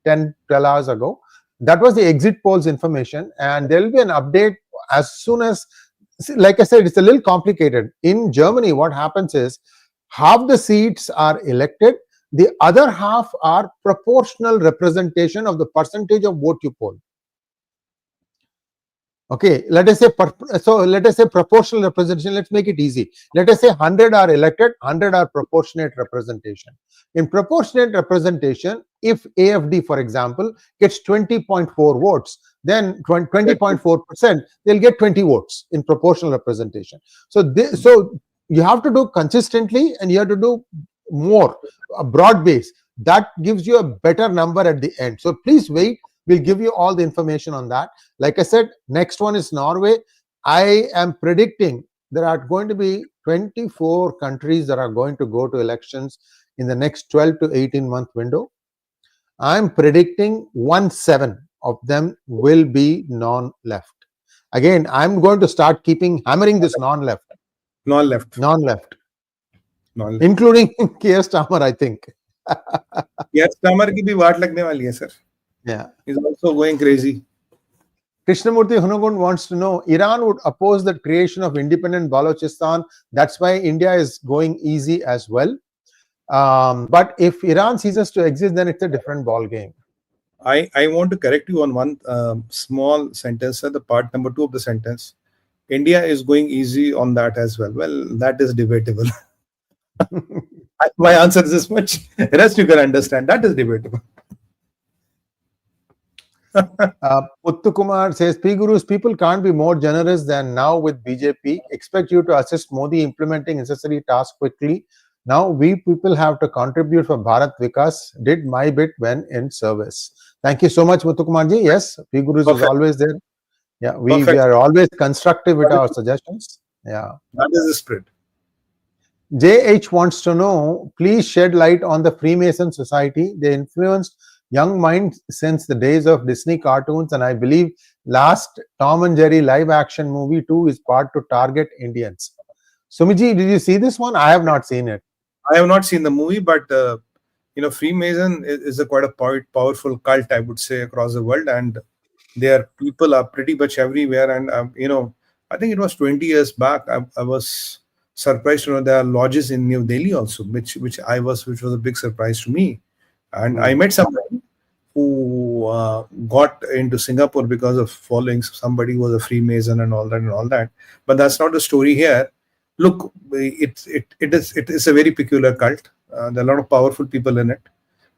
[SPEAKER 2] 10, 12 hours ago. That was the exit polls information, and there will be an update as soon as, like I said, it's a little complicated. In Germany, what happens is half the seats are elected, the other half are proportional representation of the percentage of vote you poll. Okay, let us say proportional representation. Let's make it easy. Let us say 100 are elected, 100 are proportionate representation. In proportionate representation, if AFD, for example, gets 20.4 votes, then 20.4%, they'll get 20 votes in proportional representation. So you have to do consistently, and you have to do more, a broad base. That gives you a better number at the end. So please wait. We'll give you all the information on that. Like I said, next one is Norway. I am predicting there are going to be 24 countries that are going to go to elections in the next 12 to 18-month window. I'm predicting 1/7 of them will be non-left. Again, I'm going to start hammering this non-left. Non-left. Including Keir Starmer, I think.
[SPEAKER 1] Keir Starmer ki bhi vaat lagne wali hai, sir.
[SPEAKER 2] Yeah.
[SPEAKER 1] He's also going crazy.
[SPEAKER 2] Krishnamurthy Hunukund wants to know, Iran would oppose the creation of independent Balochistan. That's why India is going easy as well. But if Iran ceases to exist, then it's a different ball game.
[SPEAKER 1] I want to correct you on one small sentence, sir, the part number 2 of the sentence. India is going easy on that as well. Well, that is debatable. My answer is this much. The rest you can understand. That is debatable.
[SPEAKER 2] Puttu Kumar says, PGurus, people can't be more generous than now with BJP. Expect you to assist Modi implementing necessary tasks quickly. Now we people have to contribute for Bharat Vikas. Did my bit when in service. Thank you so much, Puttu Kumar ji. Yes, PGurus is always there. Yeah, we are always constructive with our suggestions. Yeah,
[SPEAKER 1] that is the spirit.
[SPEAKER 2] JH wants to know, please shed light on the Freemason Society. They influenced young minds since the days of Disney cartoons, and I believe last Tom and Jerry live action movie too is part to target Indians. Sumiji, did you see this one? I have not seen it.
[SPEAKER 1] I have not seen the movie, but Freemason is quite a powerful cult, I would say, across the world, and their people are pretty much everywhere. And I think it was 20 years back. I was surprised to know there are lodges in New Delhi also, which was a big surprise to me. And I met somebody who got into Singapore because of following somebody who was a Freemason and all that. But that's not the story here. Look, it is a very peculiar cult. There are a lot of powerful people in it,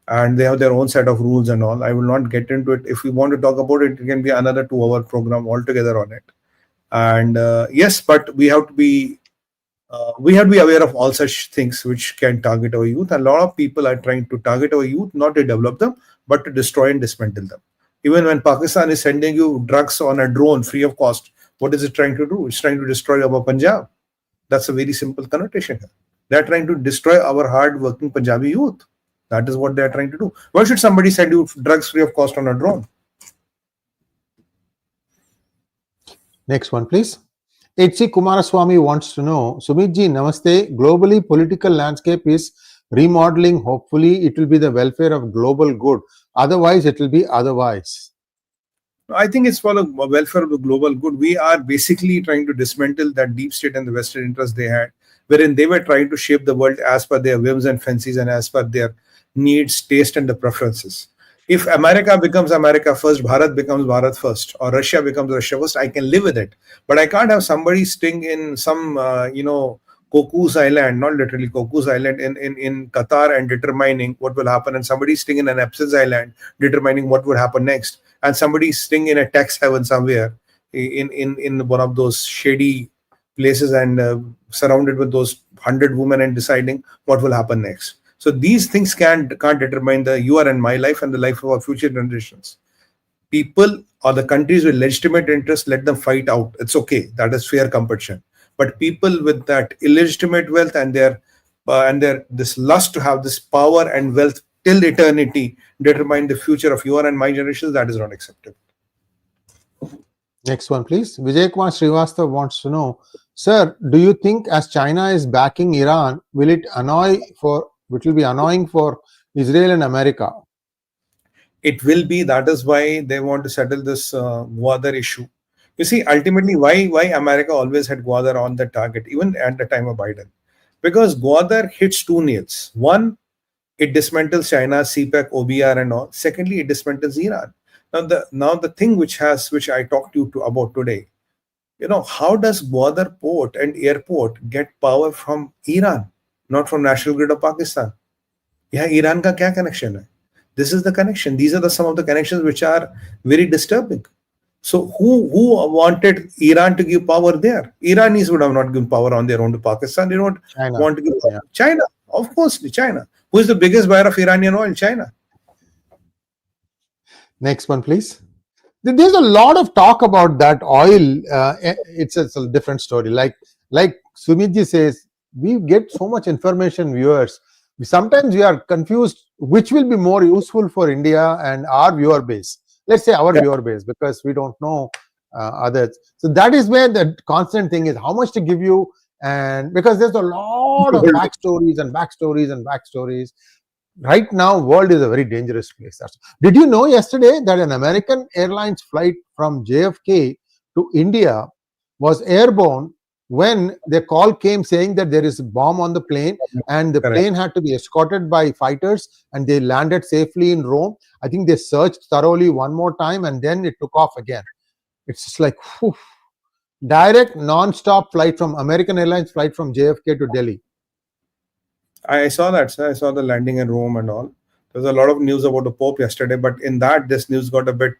[SPEAKER 1] and they have their own set of rules and all. I will not get into it. If we want to talk about it, it can be another 2-hour program altogether on it. And yes, but we have to be aware of all such things which can target our youth. A lot of people are trying to target our youth, not to develop them, but to destroy and dismantle them. Even when Pakistan is sending you drugs on a drone free of cost, what is it trying to do? It's trying to destroy our Punjab. That's a very simple connotation here. They're trying to destroy our hard-working Punjabi youth. That is what they're trying to do. Why should somebody send you drugs free of cost on a drone?
[SPEAKER 2] Next one, please. 𝗟𝗡𝗙 Kumaraswamy wants to know, Sumit-ji, namaste. Globally, political landscape is remodeling. Hopefully, it will be the welfare of global good. Otherwise, it will be otherwise.
[SPEAKER 1] I think it's for the welfare of the global good. We are basically trying to dismantle that deep state and the vested interest they had, wherein they were trying to shape the world as per their whims and fancies and as per their needs, taste, and the preferences. If America becomes America first, Bharat becomes Bharat first, or Russia becomes Russia first, I can live with it. But I can't have somebody staying in some, 𝗥𝗘𝗙𝗪 Island, not literally 𝗥𝗘𝗙𝗪 Island in Qatar and determining what will happen, and somebody staying in an 𝗟𝗡𝗙 Island determining what would happen next, and somebody staying in a tax haven somewhere in one of those shady places and surrounded with those 100 women and deciding what will happen next. So these things can't determine your and my life and the life of our future generations. People or the countries with legitimate interests, let them fight out. It's okay. That is fair competition. But people with that illegitimate wealth and their this lust to have this power and wealth till eternity determine the future of your and my generations, that is not acceptable.
[SPEAKER 2] Next one, please. 𝗦𝗲𝗂𝗁 Srivastava wants to know, sir, do you think as China is backing Iran, will it be annoying for Israel and America?
[SPEAKER 1] It will be. That is why they want to settle this Gwadar issue. You see, ultimately, why America always had Gwadar on the target, even at the time of Biden? Because Gwadar hits two nails. One, it dismantles China's CPEC, OBR and all. Secondly, it dismantles Iran. Now the thing which I talked to you about today, how does Gwadar port and airport get power from Iran, not from National Grid of Pakistan? Yeah, Iran ka kya connection hai? This is the connection. These are some of the connections which are very disturbing. So who wanted Iran to give power there? Iranis would have not given power on their own to Pakistan. They don't want to give power. China, of course, China. Who is the biggest buyer of Iranian oil? China.
[SPEAKER 2] Next one, please. There's a lot of talk about that oil. It's a different story. Like Sumit-ji says, we get so much information, viewers. Sometimes we are confused which will be more useful for India and our viewer base. Let's say our viewer base, because we don't know others. So that is where the constant thing is, how much to give you, and because there's a lot of backstories and backstories and backstories. Right now, world is a very dangerous place. Did you know yesterday that an American Airlines flight from JFK to India was airborne when the call came saying that there is a bomb on the plane, and the plane had to be escorted by fighters, and they landed safely in Rome. I think they searched thoroughly one more time, and then it took off again. It's just like, whew, direct non-stop flight from American Airlines flight from JFK to Delhi.
[SPEAKER 1] I saw that, sir. I saw the landing in Rome and all. There was a lot of news about the Pope yesterday, but in that, this news got a bit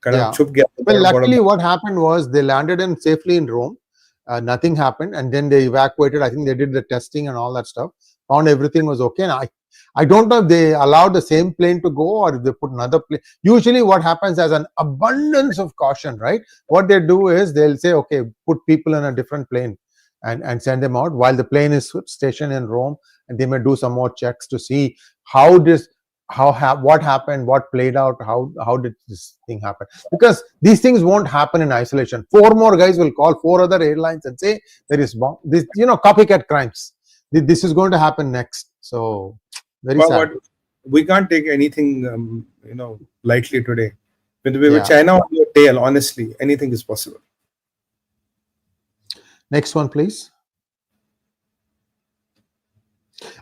[SPEAKER 1] kind of chup gaya.
[SPEAKER 2] Well, luckily, what happened was they landed safely in Rome. Nothing happened, and then they evacuated. I think they did the testing and all that stuff, found everything was okay. And I don't know if they allowed the same plane to go or if they put another plane. Usually what happens as an abundance of caution, right? What they do is they'll say, okay, put people in a different plane and send them out while the plane is stationed in Rome, and they may do some more checks to see what happened, what played out, how did this thing happen? Because these things won't happen in isolation. 4 more guys will call 4 other airlines and say there is bomb. This, copycat crimes. This is going to happen next. So very sad.
[SPEAKER 1] But we can't take anything, lightly today. With China on your tail, honestly, anything is possible.
[SPEAKER 2] Next one, please.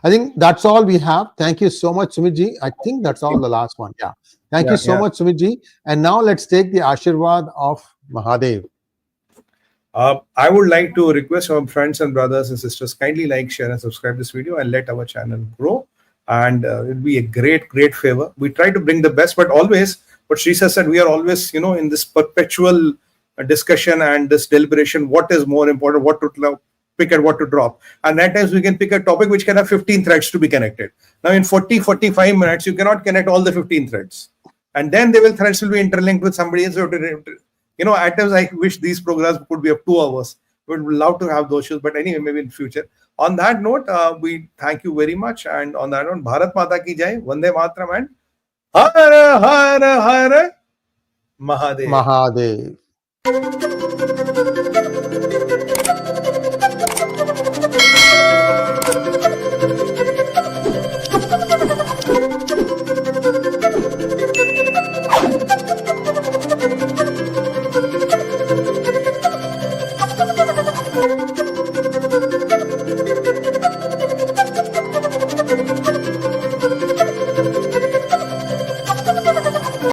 [SPEAKER 2] I think that's all we have. Thank you so much, Sumit-ji. I think that's all, the last one. Yeah. Thank you so much, Sumit-ji. And now let's take the Ashirwad of Mahadev.
[SPEAKER 1] I would like to request our friends and brothers and sisters, kindly like, share and subscribe this video and let our channel grow. And it will be a great favor. We try to bring the best, but always, what Sree said, we are always, in this perpetual discussion and this deliberation, what is more important, what to pick and what to drop. And at times we can pick a topic which can have 15 threads to be connected. Now in 45 minutes, you cannot connect all the 15 threads. And then threads will be interlinked with somebody else. At times I wish these programs could be of 2 hours. We would love to have those shows, but anyway, maybe in future. On that note, we thank you very much. And on that note, Bharat Mata ki Jai, Vande Mataram, and Har Har Har Mahadev.
[SPEAKER 2] Mahadev.
[SPEAKER 1] Bye.